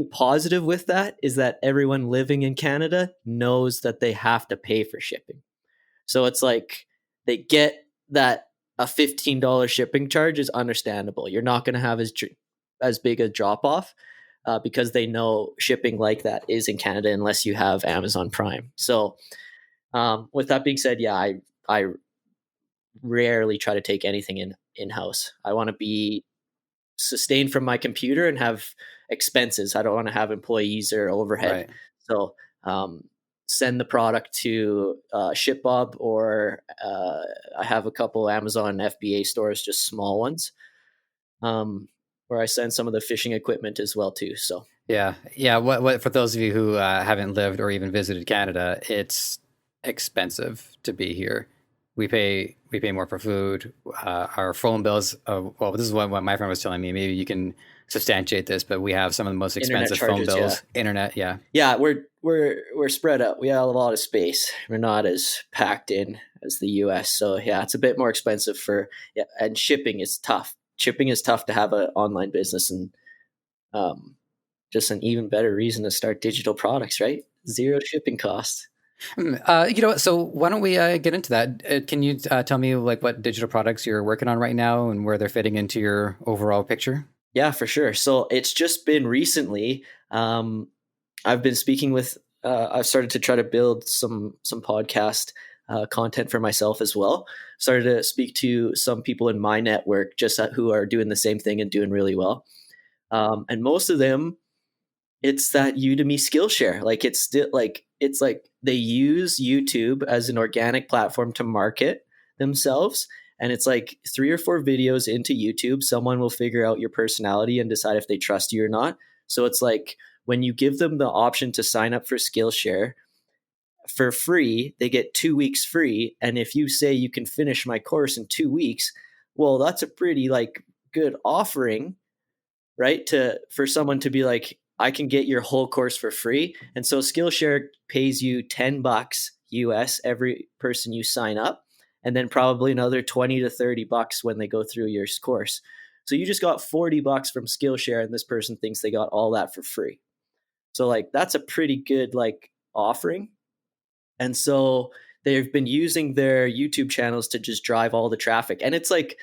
positive with that is that everyone living in Canada knows that they have to pay for shipping. So it's like they get that a $15 shipping charge is understandable. You're not going to have as big a drop off because they know shipping like that is in Canada unless you have Amazon Prime. So with that being said, yeah, I rarely try to take anything in house. I want to be sustained from my computer and have expenses. I don't want to have employees or overhead. Right. So send the product to ShipBob, or I have a couple Amazon FBA stores, just small ones, where I send some of the fishing equipment as well too. So Yeah. What for those of you who haven't lived or even visited Canada, it's expensive to be here. We pay more for food. Our phone bills. Well, this is what my friend was telling me. Maybe you can substantiate this, but we have some of the most internet expensive phone charges, yeah, bills. Internet, yeah, yeah, we're spread out. We have a lot of space. We're not as packed in as the US. So yeah, it's a bit more expensive yeah, and shipping is tough. Shipping is tough to have an online business, and um, just an even better reason to start digital products, right? Zero shipping costs. You know what? So why don't we get into that? Can you tell me like what digital products you're working on right now and where they're fitting into your overall picture? Yeah, for sure. So it's just been recently. I've been speaking with. I've started to try to build some podcast content for myself as well. Started to speak to some people in my network just who are doing the same thing and doing really well. And most of them, it's that Udemy Skillshare. Like it's still like it's like they use YouTube as an organic platform to market themselves. And it's like 3 or 4 videos into YouTube, someone will figure out your personality and decide if they trust you or not. So it's like when you give them the option to sign up for Skillshare for free, they get 2 weeks free. And if you say you can finish my course in 2 weeks, well, that's a pretty like good offering, right? For someone to be like, I can get your whole course for free. And so Skillshare pays you $10 US every person you sign up, and then probably another 20 to $30 when they go through your course. So you just got $40 from Skillshare, and this person thinks they got all that for free. So like that's a pretty good like offering. And so they've been using their YouTube channels to just drive all the traffic. And it's like,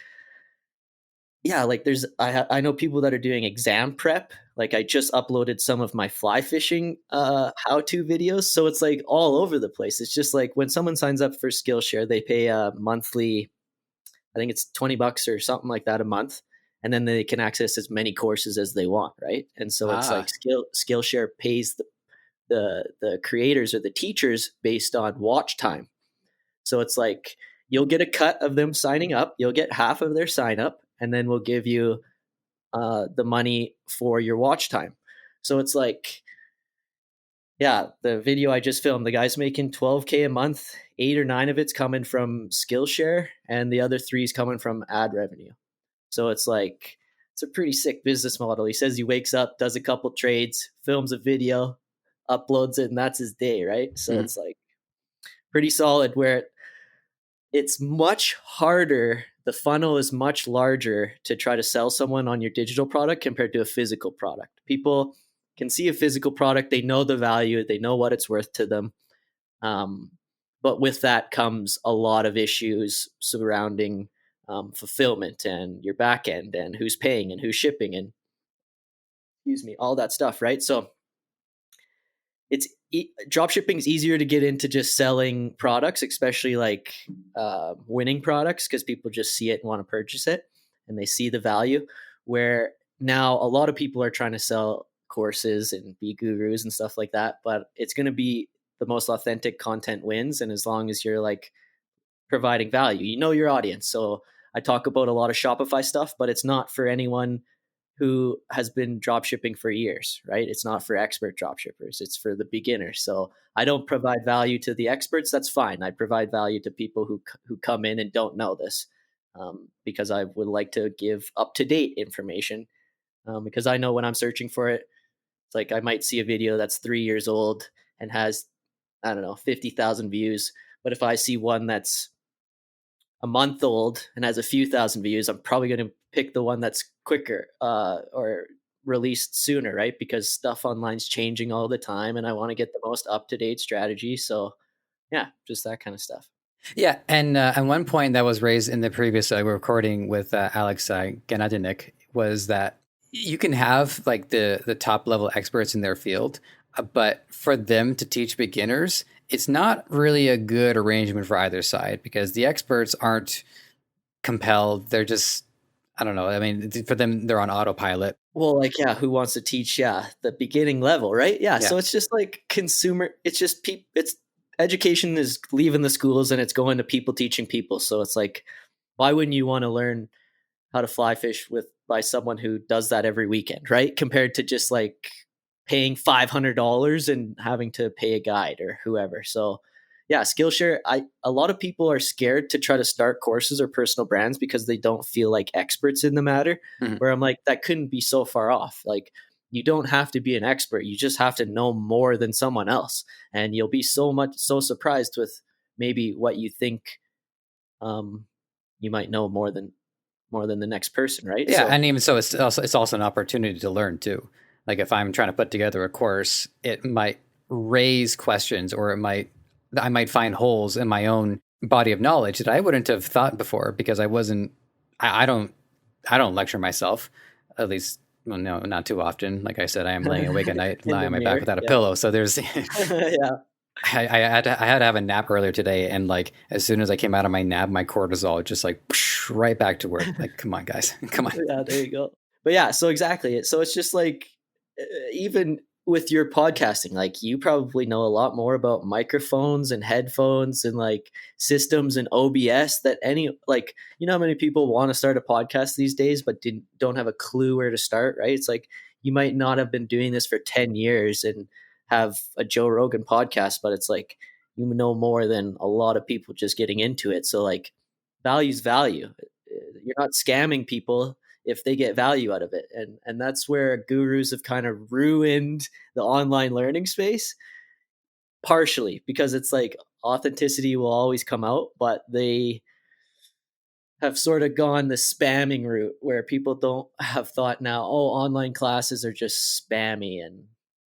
yeah, like I know people that are doing exam prep. Like I just uploaded some of my fly fishing how-to videos. So it's like all over the place. It's just like when someone signs up for Skillshare, they pay a monthly, I think it's $20 or something like that a month, and then they can access as many courses as they want, right? And so it's like Ah. Skillshare pays the creators or the teachers based on watch time. So it's like you'll get a cut of them signing up, you'll get half of their sign up, and then we'll give you the money for your watch time. So it's like, yeah, the video I just filmed, the guy's making $12K a month. 8 or 9 of it's coming from Skillshare, and the other 3 is coming from ad revenue. So it's like, it's a pretty sick business model. He says he wakes up, does a couple trades, films a video, uploads it, and that's his day, right? So Mhm. it's like pretty solid, where it's much harder. The funnel is much larger to try to sell someone on your digital product compared to a physical product. People can see a physical product, they know the value, they know what it's worth to them. Um, but with that comes a lot of issues surrounding fulfillment and your back end and who's paying and who's shipping and, excuse me, all that stuff, right? So it's drop shipping is easier to get into just selling products, especially like winning products, because people just see it and want to purchase it and they see the value. Where now a lot of people are trying to sell courses and be gurus and stuff like that, but it's going to be the most authentic content wins. And as long as you're like providing value, you know your audience. So I talk about a lot of Shopify stuff, but it's not for anyone who has been drop shipping for years, right? It's not for expert drop shippers, it's for the beginners. So I don't provide value to the experts. That's fine. I provide value to people who come in and don't know this, because I would like to give up to date information, because I know when I'm searching for it, it's like I might see a video that's 3 years old and has, I don't know, 50,000 views. But if I see one that's a month old and has a few thousand views, I'm probably going to pick the one that's quicker, or released sooner, right? Because stuff online's changing all the time, and I want to get the most up to date strategy. So yeah, just that kind of stuff. Yeah, and one point that was raised in the previous recording with Alex Ganadinik was that you can have like the top level experts in their field, but for them to teach beginners, it's not really a good arrangement for either side because the experts aren't compelled. They're just, I don't know. I mean, for them, they're on autopilot. Well, like, yeah, who wants to teach? Yeah, the beginning level, right? Yeah, Yeah. so it's just like consumer. It's just it's education is leaving the schools and it's going to people teaching people. So it's like, why wouldn't you want to learn how to fly fish with by someone who does that every weekend, right? Compared to just like paying $500 and having to pay a guide or whoever. So yeah, Skillshare, a lot of people are scared to try to start courses or personal brands because they don't feel like experts in the matter. Mhm. Where I'm like, that couldn't be so far off. Like, you don't have to be an expert. You just have to know more than someone else. And you'll be so surprised with maybe what you think, um, you might know more than the next person, right? Yeah, So and even so, it's also an opportunity to learn too. Like if I'm trying to put together a course, it might raise questions, or I might find holes in my own body of knowledge that I wouldn't have thought before because I wasn't. I don't lecture myself, at least. Well, no, not too often. Like I said, I am laying awake at night, in lying the on my back mirror, without a yeah. pillow. So there's Yeah. I had to have a nap earlier today, and like as soon as I came out of my nap, my cortisol just like right back to work. Like, come on, guys, come on. Yeah, there you go. But yeah, so exactly. So it's just like, even with your podcasting, like, you probably know a lot more about microphones and headphones and like systems and OBS that any, like, you know how many people want to start a podcast these days but don't have a clue where to start, right? It's like you might not have been doing this for 10 years and have a Joe Rogan podcast, but it's like you know more than a lot of people just getting into it. So like, value's value. You're not scamming people if they get value out of it. And that's where gurus have kind of ruined the online learning space, partially because it's like authenticity will always come out, but they have sort of gone the spamming route where people don't have thought now, oh, online classes are just spammy and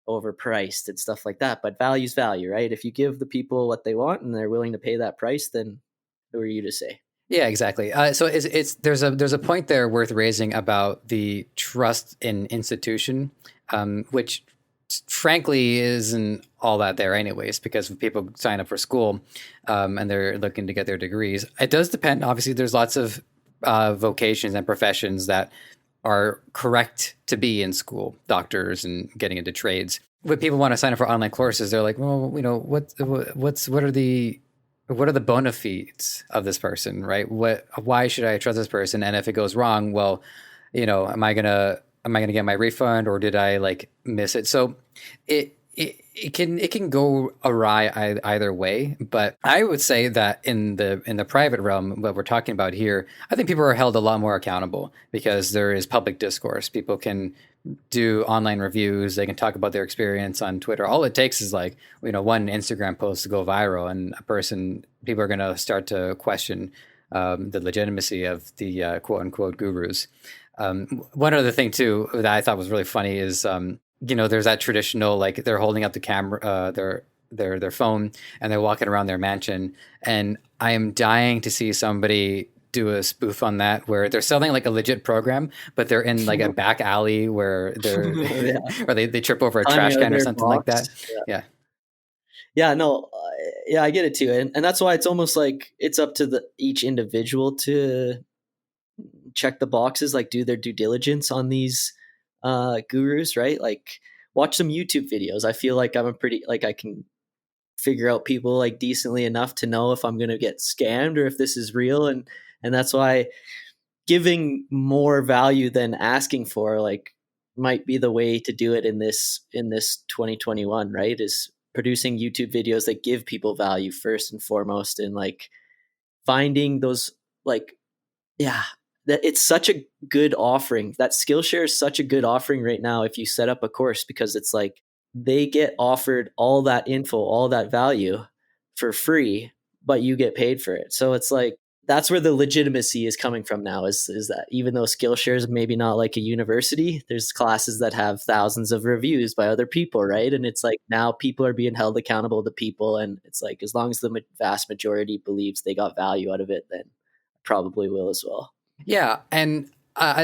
overpriced and stuff like that. But value's value, right? If you give the people what they want and they're willing to pay that price, then who are you to say? Yeah, exactly. So it's there's a point there worth raising about the trust in institution, which frankly isn't all that there anyways, because people sign up for school and they're looking to get their degrees. It does depend. Obviously, there's lots of vocations and professions that are correct to be in school, doctors and getting into trades. When people want to sign up for online courses, they're like, well, what are the bona fides of this person, right? Why should I trust this person? And if it goes wrong, well, am I gonna get my refund, or did I like miss it? So it can go awry either way. But I would say that in the private realm, what we're talking about here, I think people are held a lot more accountable because there is public discourse. People can do online reviews. They can talk about their experience on Twitter. All it takes is like, one Instagram post to go viral, and people are going to start to question the legitimacy of the quote unquote gurus. One other thing too that I thought was really funny is, there's that traditional, like, they're holding up the camera, their phone, and they're walking around their mansion. And I am dying to see somebody do a spoof on that, where they're selling like a legit program, but they're in like a back alley where they're, Yeah. or they trip over a Climbing trash out of can or their something like that. box. Yeah. Yeah. Yeah, no, yeah, I get it too, and that's why it's almost like it's up to each individual to check the boxes, like do their due diligence on these gurus, right? Like watch some YouTube videos. I feel like I'm a pretty, like, I can figure out people like decently enough to know if I'm going to get scammed or if this is real, and that's why giving more value than asking for, like, might be the way to do it in this 2021, right? Is producing YouTube videos that give people value first and foremost, and like finding those, like, yeah, that it's such a good offering. That Skillshare is such a good offering right now if you set up a course, because it's like they get offered all that info, all that value for free, but you get paid for it. So it's like that's where the legitimacy is coming from now, is that even though Skillshare is maybe not like a university, there's classes that have thousands of reviews by other people, right? And it's like now people are being held accountable to people, and it's like as long as the vast majority believes they got value out of it, then probably will as well. Yeah, and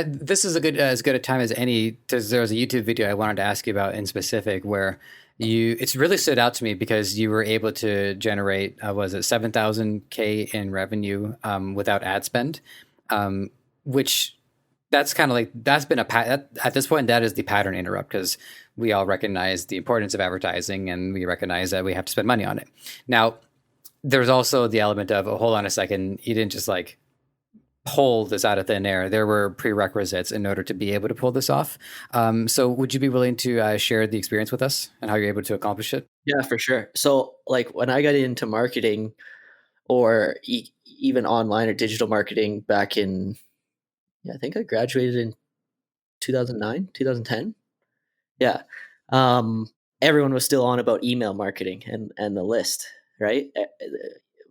this is as good a time as any, because there was a YouTube video I wanted to ask you about in specific where it's really stood out to me because you were able to generate, was it 7,000 K in revenue without ad spend, which that's kind of like, that's been at this point, that is the pattern interrupt, because we all recognize the importance of advertising and we recognize that we have to spend money on it. Now, there's also the element of, oh, hold on a second, you didn't just like pull this out of thin air. There were prerequisites in order to be able to pull this off. So would you be willing to share the experience with us and how you're able to accomplish it? Yeah, for sure. So like when I got into marketing, or even online or digital marketing back in, yeah, I think I graduated in 2009, 2010. Yeah. Everyone was still on about email marketing and the list, right?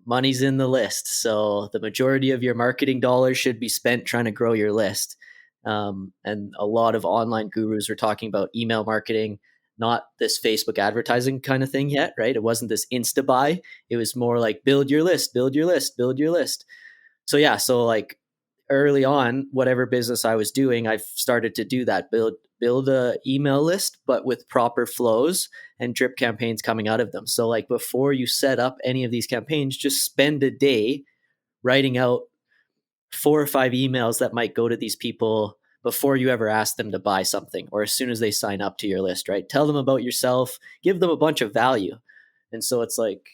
Money's in the list. So the majority of your marketing dollars should be spent trying to grow your list. And a lot of online gurus were talking about email marketing, not this Facebook advertising kind of thing yet, right? It wasn't this insta buy. It was more like build your list, build your list, build your list. So yeah, so like early on, whatever business I was doing, I've started to do that, build a email list, but with proper flows and drip campaigns coming out of them. So like before you set up any of these campaigns, just spend a day writing out 4 or 5 emails that might go to these people before you ever ask them to buy something, or as soon as they sign up to your list, right? Tell them about yourself, give them a bunch of value. And so it's like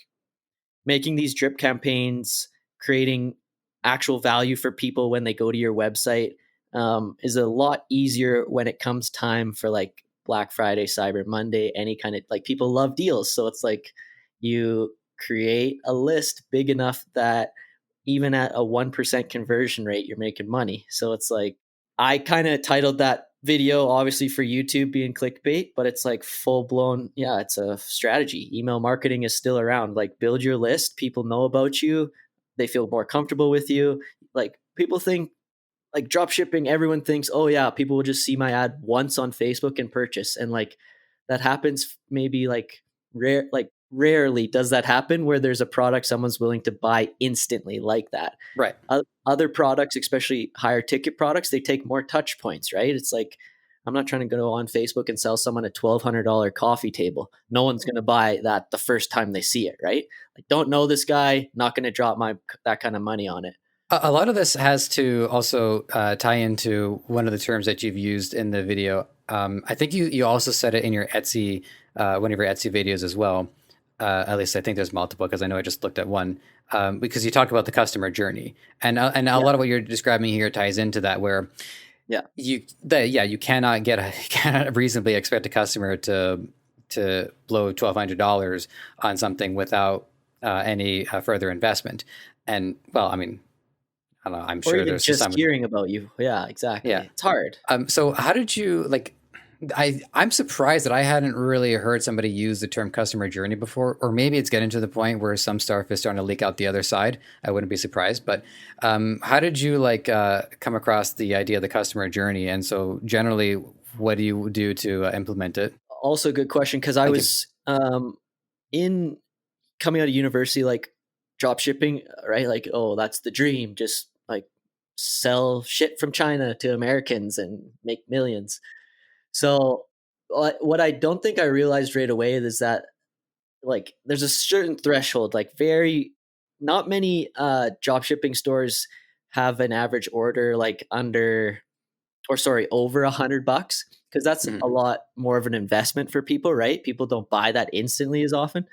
making these drip campaigns, creating actual value for people when they go to your website, is a lot easier when it comes time for like Black Friday, Cyber Monday, any kind of, like, people love deals. So it's like you create a list big enough that even at a 1% conversion rate, you're making money. So it's like, I kind of titled that video, obviously for YouTube being clickbait, but it's like full blown. Yeah, it's a strategy. Email marketing is still around. Like build your list. People know about you. They feel more comfortable with you. Like people think, like drop shipping, everyone thinks, oh yeah, people will just see my ad once on Facebook and purchase. And like that happens maybe like rarely does that happen where there's a product someone's willing to buy instantly like that. Right. Other products, especially higher ticket products, they take more touch points, right? It's like I'm not trying to go on Facebook and sell someone a $1,200 coffee table. No one's going to buy that the first time they see it, right? Like, don't know this guy, not going to drop that kind of money on it. A lot of this has to also tie into one of the terms that you've used in the video. I think you also said it in your Etsy, one of your Etsy videos as well. At least I think there's multiple, because I know I just looked at one. Because you talk about the customer journey, and a lot of what you're describing here ties into that, where you cannot reasonably expect a customer to blow $1,200 on something without any further investment. And well, I mean, I don't know. I'm sure there's just hearing about you. Yeah, exactly. Yeah, it's hard. So how did you like? I'm surprised that I hadn't really heard somebody use the term customer journey before, or maybe it's getting to the point where some stuff is starting to leak out the other side. I wouldn't be surprised. But how did you come across the idea of the customer journey? And so generally, what do you do to implement it? Also, a good question, because I was in coming out of university, like drop shipping, right? Like, oh, that's the dream. Just like sell shit from China to Americans and make millions. So what I don't think I realized right away is that like there's a certain threshold, like not many drop shipping stores have an average order like over $100, because that's a lot more of an investment for people, right? People don't buy that instantly as often.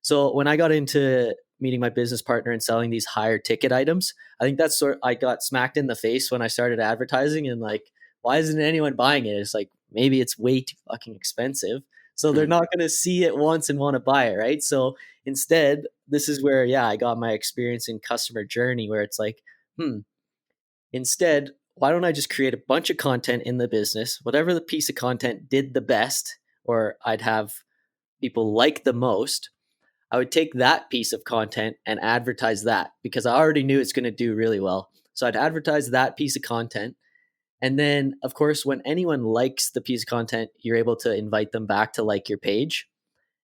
So when I got into meeting my business partner and selling these higher ticket items, I think I got smacked in the face when I started advertising, and like, why isn't anyone buying it? It's like, maybe it's way too fucking expensive. So they're not going to see it once and want to buy it, right? So instead, this is where, I got my experience in customer journey, where it's like, instead, why don't I just create a bunch of content in the business, whatever the piece of content did the best, or I'd have people like the most, I would take that piece of content and advertise that, because I already knew it's going to do really well. So I'd advertise that piece of content. And then, of course, when anyone likes the piece of content, you're able to invite them back to like your page.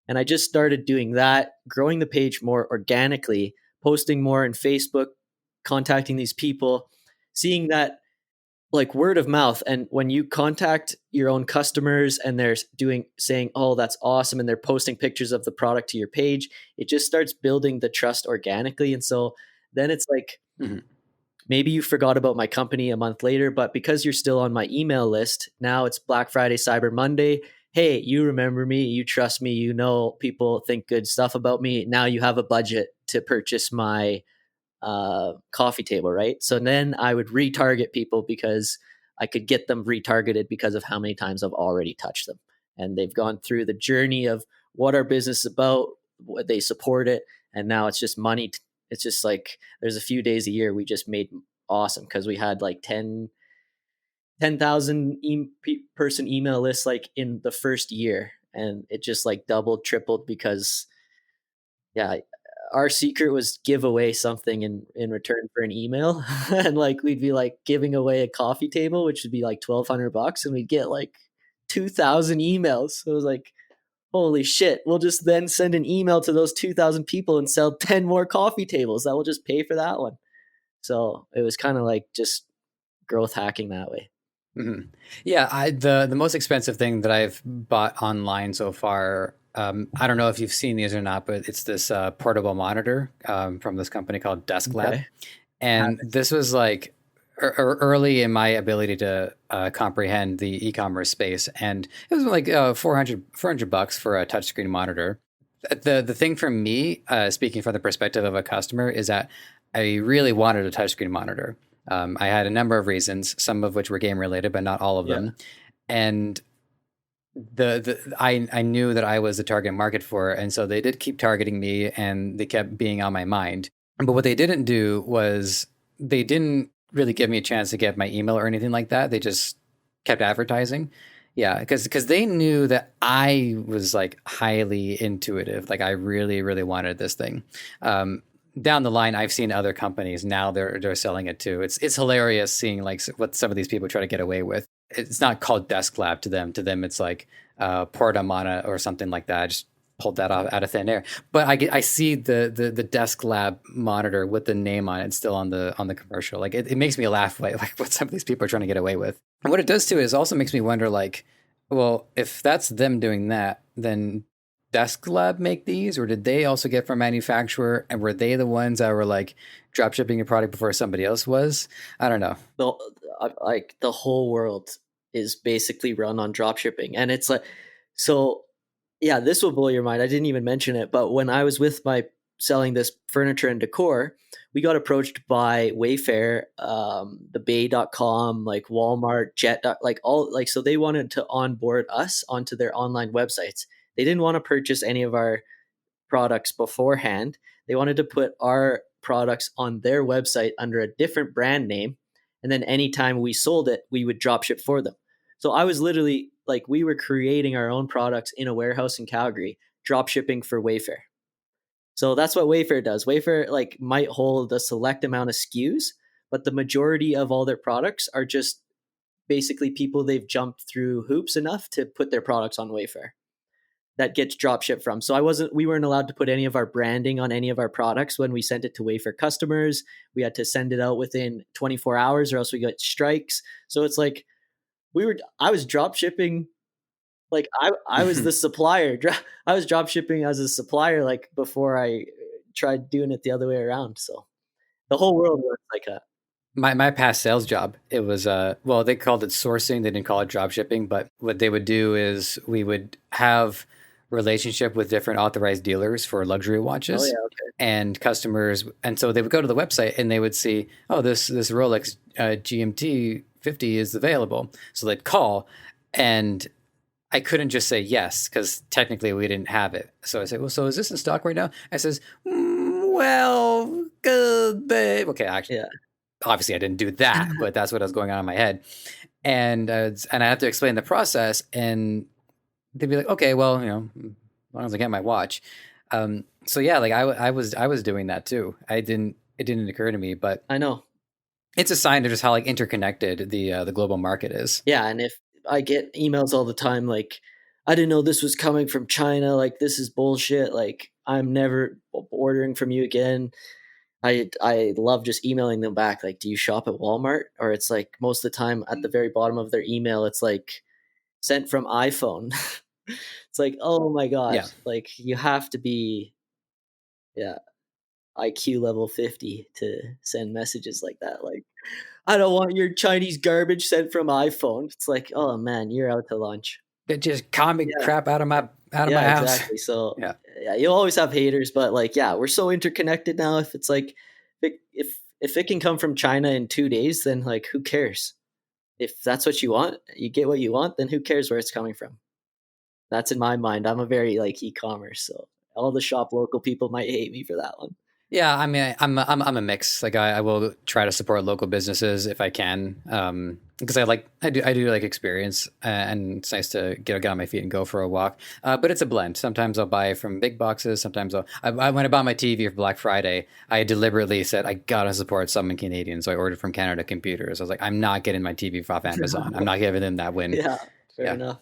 And I just started doing that, growing the page more organically, posting more in Facebook, contacting these people, seeing that like word of mouth. And when you contact your own customers and they're saying, oh, that's awesome, and they're posting pictures of the product to your page, it just starts building the trust organically. And so then it's like, maybe you forgot about my company a month later, but because you're still on my email list, now it's Black Friday, Cyber Monday. Hey, you remember me, you trust me, people think good stuff about me. Now you have a budget to purchase my coffee table, right? So then I would retarget people, because I could get them retargeted because of how many times I've already touched them. And they've gone through the journey of what our business is about, what they support it. And now it's just money. It's just like, there's a few days a year we just made awesome, because we had like 10,000 person email lists like in the first year. And it just like doubled, tripled, because our secret was give away something in return for an email. And like, we'd be like giving away a coffee table, which would be like $1,200, and we'd get like 2,000 emails. So it was like, holy shit, we'll just then send an email to those 2,000 people and sell 10 more coffee tables. That will just pay for that one. So it was kind of like just growth hacking that way. Yeah, the most expensive thing that I've bought online so far, I don't know if you've seen these or not, but it's this portable monitor from this company called Desk Lab. Okay. And this was like early in my ability to comprehend the e-commerce space. And it was like $400 for a touchscreen monitor. The thing for me, speaking from the perspective of a customer, is that I really wanted a touchscreen monitor. I had a number of reasons, some of which were game related, but not all of them. And I knew that I was the target market for it. And so they did keep targeting me, and they kept being on my mind. But what they didn't do was they didn't really give me a chance to get my email or anything like that. They just kept advertising. Yeah, because they knew that I was like highly intuitive. Like I really, really wanted this thing. Down the line, I've seen other companies now they're selling it too. It's hilarious seeing like what some of these people try to get away with. It's not called Desk Lab to them. To them, it's like Portamana or something like that. Just pulled that off out of thin air. But I see the desk lab monitor with the name on it still on the commercial. Like it makes me laugh like what some of these people are trying to get away with. And what it does too is also makes me wonder like, well, if that's them doing that, then Desk Lab make these, or did they also get from manufacturer, and were they the ones that were like drop shipping your product before somebody else was? I don't know. Like the whole world is basically run on drop shipping, and it's like, so yeah, this will blow your mind. I didn't even mention it, but when I was with my selling this furniture and decor, we got approached by Wayfair, the Bay.com, like Walmart, Jet, like all like, so they wanted to onboard us onto their online websites. They didn't want to purchase any of our products beforehand. They wanted to put our products on their website under a different brand name. And then anytime we sold it, we would drop ship for them. So I was literally like, we were creating our own products in a warehouse in Calgary, drop shipping for Wayfair. So that's what Wayfair does. Wayfair like might hold a select amount of SKUs, but the majority of all their products are just basically people they've jumped through hoops enough to put their products on Wayfair that gets drop shipped from. So we weren't allowed to put any of our branding on any of our products when we sent it to Wayfair customers. We had to send it out within 24 hours or else we got strikes. So it's like I was drop shipping. Like I was the supplier. I was drop shipping as a supplier, like before I tried doing it the other way around. So the whole world works like that. My past sales job, it was well, they called it sourcing. They didn't call it drop shipping, but what they would do is we would have relationship with different authorized dealers for luxury watches. Oh yeah, okay. And customers, and so they would go to the website and they would see, oh, this Rolex GMT 50 is available. So they'd call, and I couldn't just say yes because technically we didn't have it. So I said, well, so is this in stock right now? I says, well, good, babe. Okay, actually, Yeah. Obviously I didn't do that, but that's what was going on in my head. And I have to explain the process, and they'd be like, okay, well, as long as I get my watch. So yeah, like I was doing that too. It didn't occur to me, but I know. it's a sign of just how like interconnected the global market is. Yeah, and if I get emails all the time like, I didn't know this was coming from China, like this is bullshit, like I'm never ordering from you again. I love just emailing them back like, do you shop at Walmart? Or it's like most of the time at the very bottom of their email it's like sent from iPhone. It's like, oh my gosh, Yeah. like you have to be, yeah, IQ level 50 to send messages like that. Like, I don't want your Chinese garbage sent from iPhone. It's like, oh man, you're out to lunch. That just comic Yeah. crap out of my Yeah, house. exactly. So Yeah. yeah, you'll always have haters, but like, yeah, we're so interconnected now. If it's like, if it can come from China in 2 days, then like, who cares? If that's what you want, you get what you want, then who cares where it's coming from? That's in my mind. I'm a very like e-commerce, so all the shop local people might hate me for that one. Yeah, I mean, I'm a mix. Like I will try to support local businesses if I can, because I do like experience, and it's nice to get on my feet and go for a walk. But it's a blend. Sometimes I'll buy from big boxes. Sometimes when I bought my TV for Black Friday, I deliberately said I gotta support someone Canadian, so I ordered from Canada Computers. I was like, I'm not getting my TV off Amazon. I'm not giving them that win. Yeah, fair enough.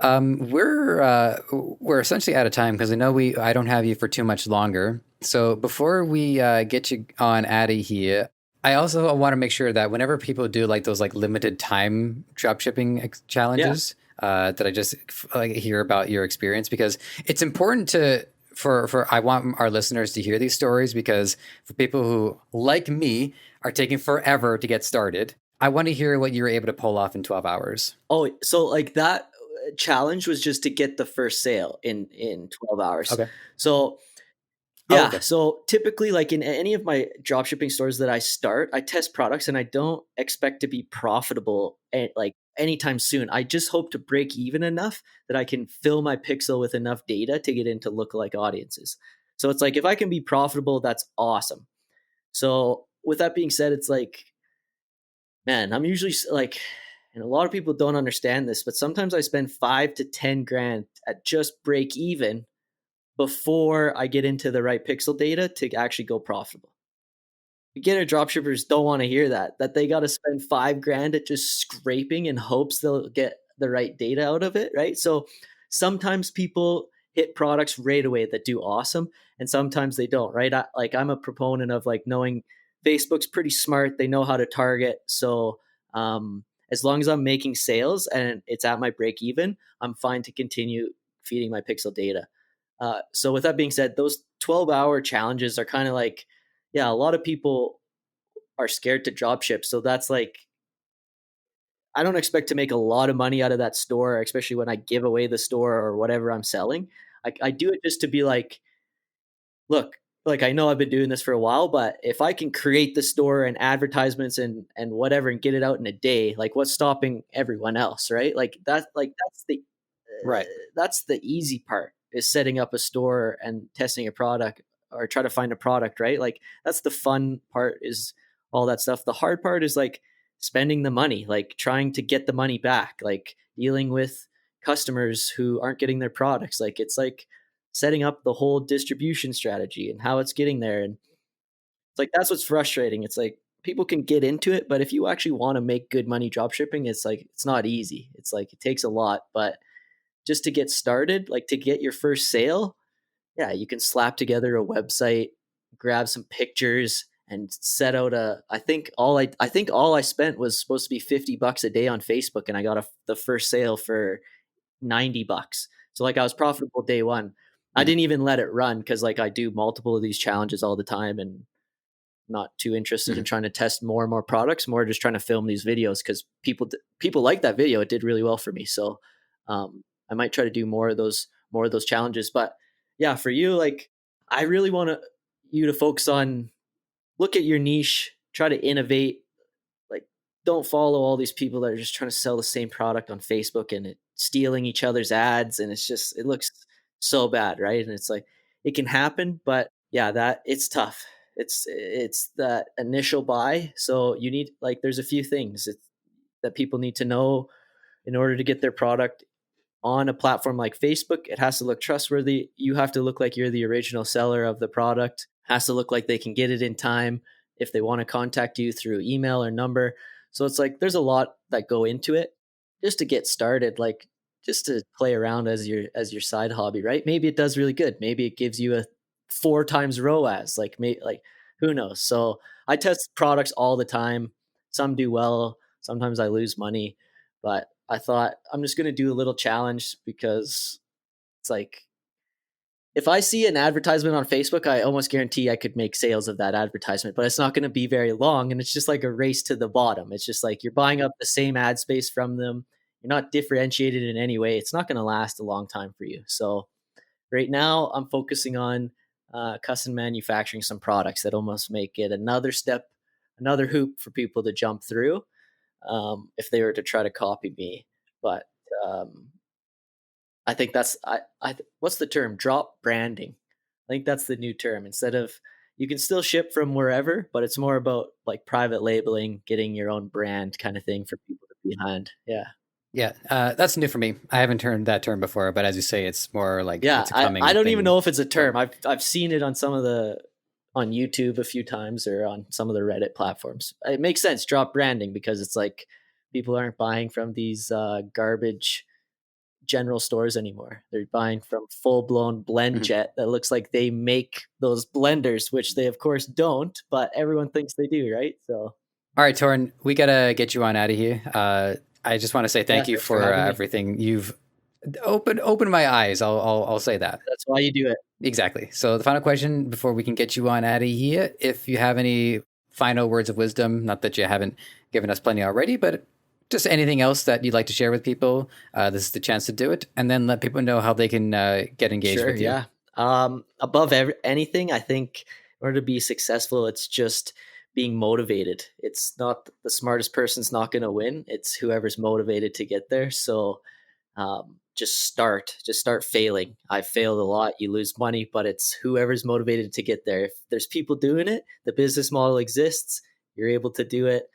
We're essentially out of time because I don't have you for too much longer. So before we get you on out of here, I also want to make sure that whenever people do like those like limited time drop shipping challenges, that I just like hear about your experience, because it's important for I want our listeners to hear these stories, because for people who like me are taking forever to get started, I want to hear what you were able to pull off in 12 hours. Oh, so like that challenge was just to get the first sale in 12 hours. Okay. So Oh, yeah, okay. so typically like in any of my dropshipping stores that I start, I test products and I don't expect to be profitable like anytime soon. I just hope to break even enough that I can fill my pixel with enough data to get into lookalike audiences. So it's like, if I can be profitable, that's awesome. So with that being said, it's like, man, I'm usually like, and a lot of people don't understand this, but sometimes I spend 5 to 10 grand at just break even before I get into the right pixel data to actually go profitable. Beginner dropshippers don't want to hear that they got to spend 5 grand at just scraping in hopes they'll get the right data out of it, right? So sometimes people hit products right away that do awesome, and sometimes they don't, right? I'm a proponent of like knowing Facebook's pretty smart. They know how to target. So as long as I'm making sales and it's at my break even, I'm fine to continue feeding my pixel data. So with that being said, those 12-hour challenges are kind of like, yeah, a lot of people are scared to drop ship. So that's like, I don't expect to make a lot of money out of that store, especially when I give away the store or whatever I'm selling. I do it just to be like, look, like I know I've been doing this for a while, but if I can create the store and advertisements and whatever and get it out in a day, like what's stopping everyone else, right? Like Right. that's the easy part, is setting up a store and testing a product or try to find a product, right? Like that's the fun part, is all that stuff. The hard part is like spending the money, like trying to get the money back, like dealing with customers who aren't getting their products. Like it's like setting up the whole distribution strategy and how it's getting there. And it's like that's what's frustrating. It's like people can get into it, but if you actually want to make good money drop shipping, it's like it's not easy. It's like it takes a lot, but just to get started, like to get your first sale, yeah, you can slap together a website, grab some pictures, and set out a. I think all I spent was supposed to be $50 a day on Facebook, and I got the first sale for $90. So like I was profitable day one. I Mhm. didn't even let it run because like I do multiple of these challenges all the time, and not too interested in Mhm. trying to test more and more products, more just trying to film these videos because people like that video. It did really well for me. So I might try to do more of those challenges. But yeah, for you, like I really want you to focus on, look at your niche, try to innovate, like don't follow all these people that are just trying to sell the same product on Facebook and stealing each other's ads, and it looks so bad, right? And it's like it can happen, but yeah, that it's tough. It's that initial buy. So you need, like there's a few things that people need to know in order to get their product on a platform like Facebook. It has to look trustworthy. You have to look like you're the original seller of the product. It has to look like they can get it in time if they want to contact you through email or number. So it's like there's a lot that go into it just to get started, like just to play around as your side hobby, right? Maybe it does really good. Maybe it gives you a 4 times ROAS. Like who knows? So I test products all the time. Some do well, sometimes I lose money, but I thought I'm just going to do a little challenge because it's like if I see an advertisement on Facebook, I almost guarantee I could make sales of that advertisement, but it's not going to be very long. And it's just like a race to the bottom. It's just like you're buying up the same ad space from them. You're not differentiated in any way. It's not going to last a long time for you. So right now, I'm focusing on custom manufacturing some products that almost make it another step, another hoop for people to jump through if they were to try to copy me. But um, I think what's the term? Drop branding. I think that's the new term. Instead of, you can still ship from wherever, but it's more about like private labeling, getting your own brand kind of thing for people to be behind. Yeah. Yeah, that's new for me. I haven't heard that term before, but as you say, it's more like Yeah, it's a I coming don't even thing. know if it's a But term. I've seen it on on YouTube a few times or on some of the Reddit platforms. It makes sense, drop branding, because it's like people aren't buying from these garbage general stores anymore. They're buying from full blown blend Mhm. jet that looks like they make those blenders, which they of course don't, but everyone thinks they do, right? So All right, Torin, we gotta get you on out of here. I just want to say yeah, thank you thanks for for having me. everything. You've opened my eyes. I'll say that. That's why you do it. Exactly. So the final question before we can get you on out of here, if you have any final words of wisdom, not that you haven't given us plenty already, but just anything else that you'd like to share with people, this is the chance to do it, and then let people know how they can get engaged Sure, with you. yeah. Above anything, I think in order to be successful, it's just being motivated. It's not the smartest person's not going to win. It's whoever's motivated to get there. So just start failing. I failed a lot. You lose money, but it's whoever's motivated to get there. If there's people doing it, the business model exists. You're able to do it.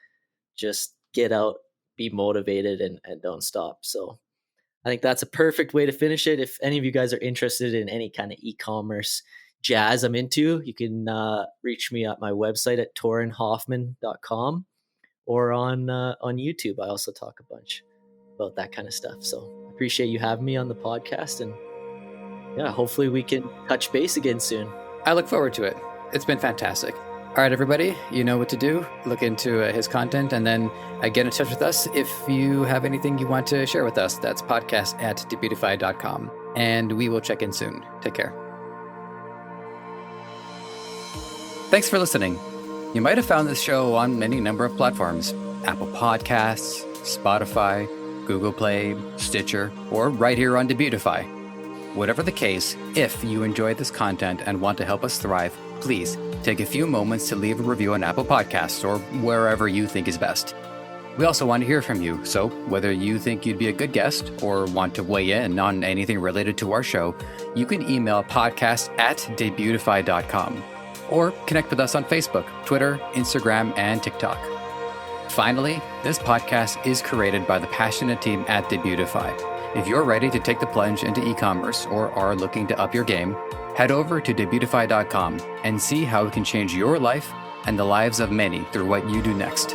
Just get out, be motivated, and don't stop. So I think that's a perfect way to finish it. If any of you guys are interested in any kind of e-commerce jazz I'm into, you can reach me at my website at torinhoffman.com or on YouTube. I also talk a bunch about that kind of stuff. So I appreciate you having me on the podcast, and yeah, hopefully we can touch base again soon. I look forward to it. It's been fantastic. All right, everybody, you know what to do. Look into his content and then get in touch with us if you have anything you want to share with us. That's podcast@debutify.com. And we will check in soon. Take care. Thanks for listening. You might have found this show on any number of platforms: Apple Podcasts, Spotify, Google Play, Stitcher, or right here on Debutify. Whatever the case, if you enjoyed this content and want to help us thrive, please take a few moments to leave a review on Apple Podcasts or wherever you think is best. We also want to hear from you, so whether you think you'd be a good guest or want to weigh in on anything related to our show, you can email podcast@debutify.com or connect with us on Facebook, Twitter, Instagram, and TikTok. Finally, this podcast is created by the passionate team at Debutify. If you're ready to take the plunge into e-commerce or are looking to up your game, head over to Debutify.com and see how it can change your life and the lives of many through what you do next.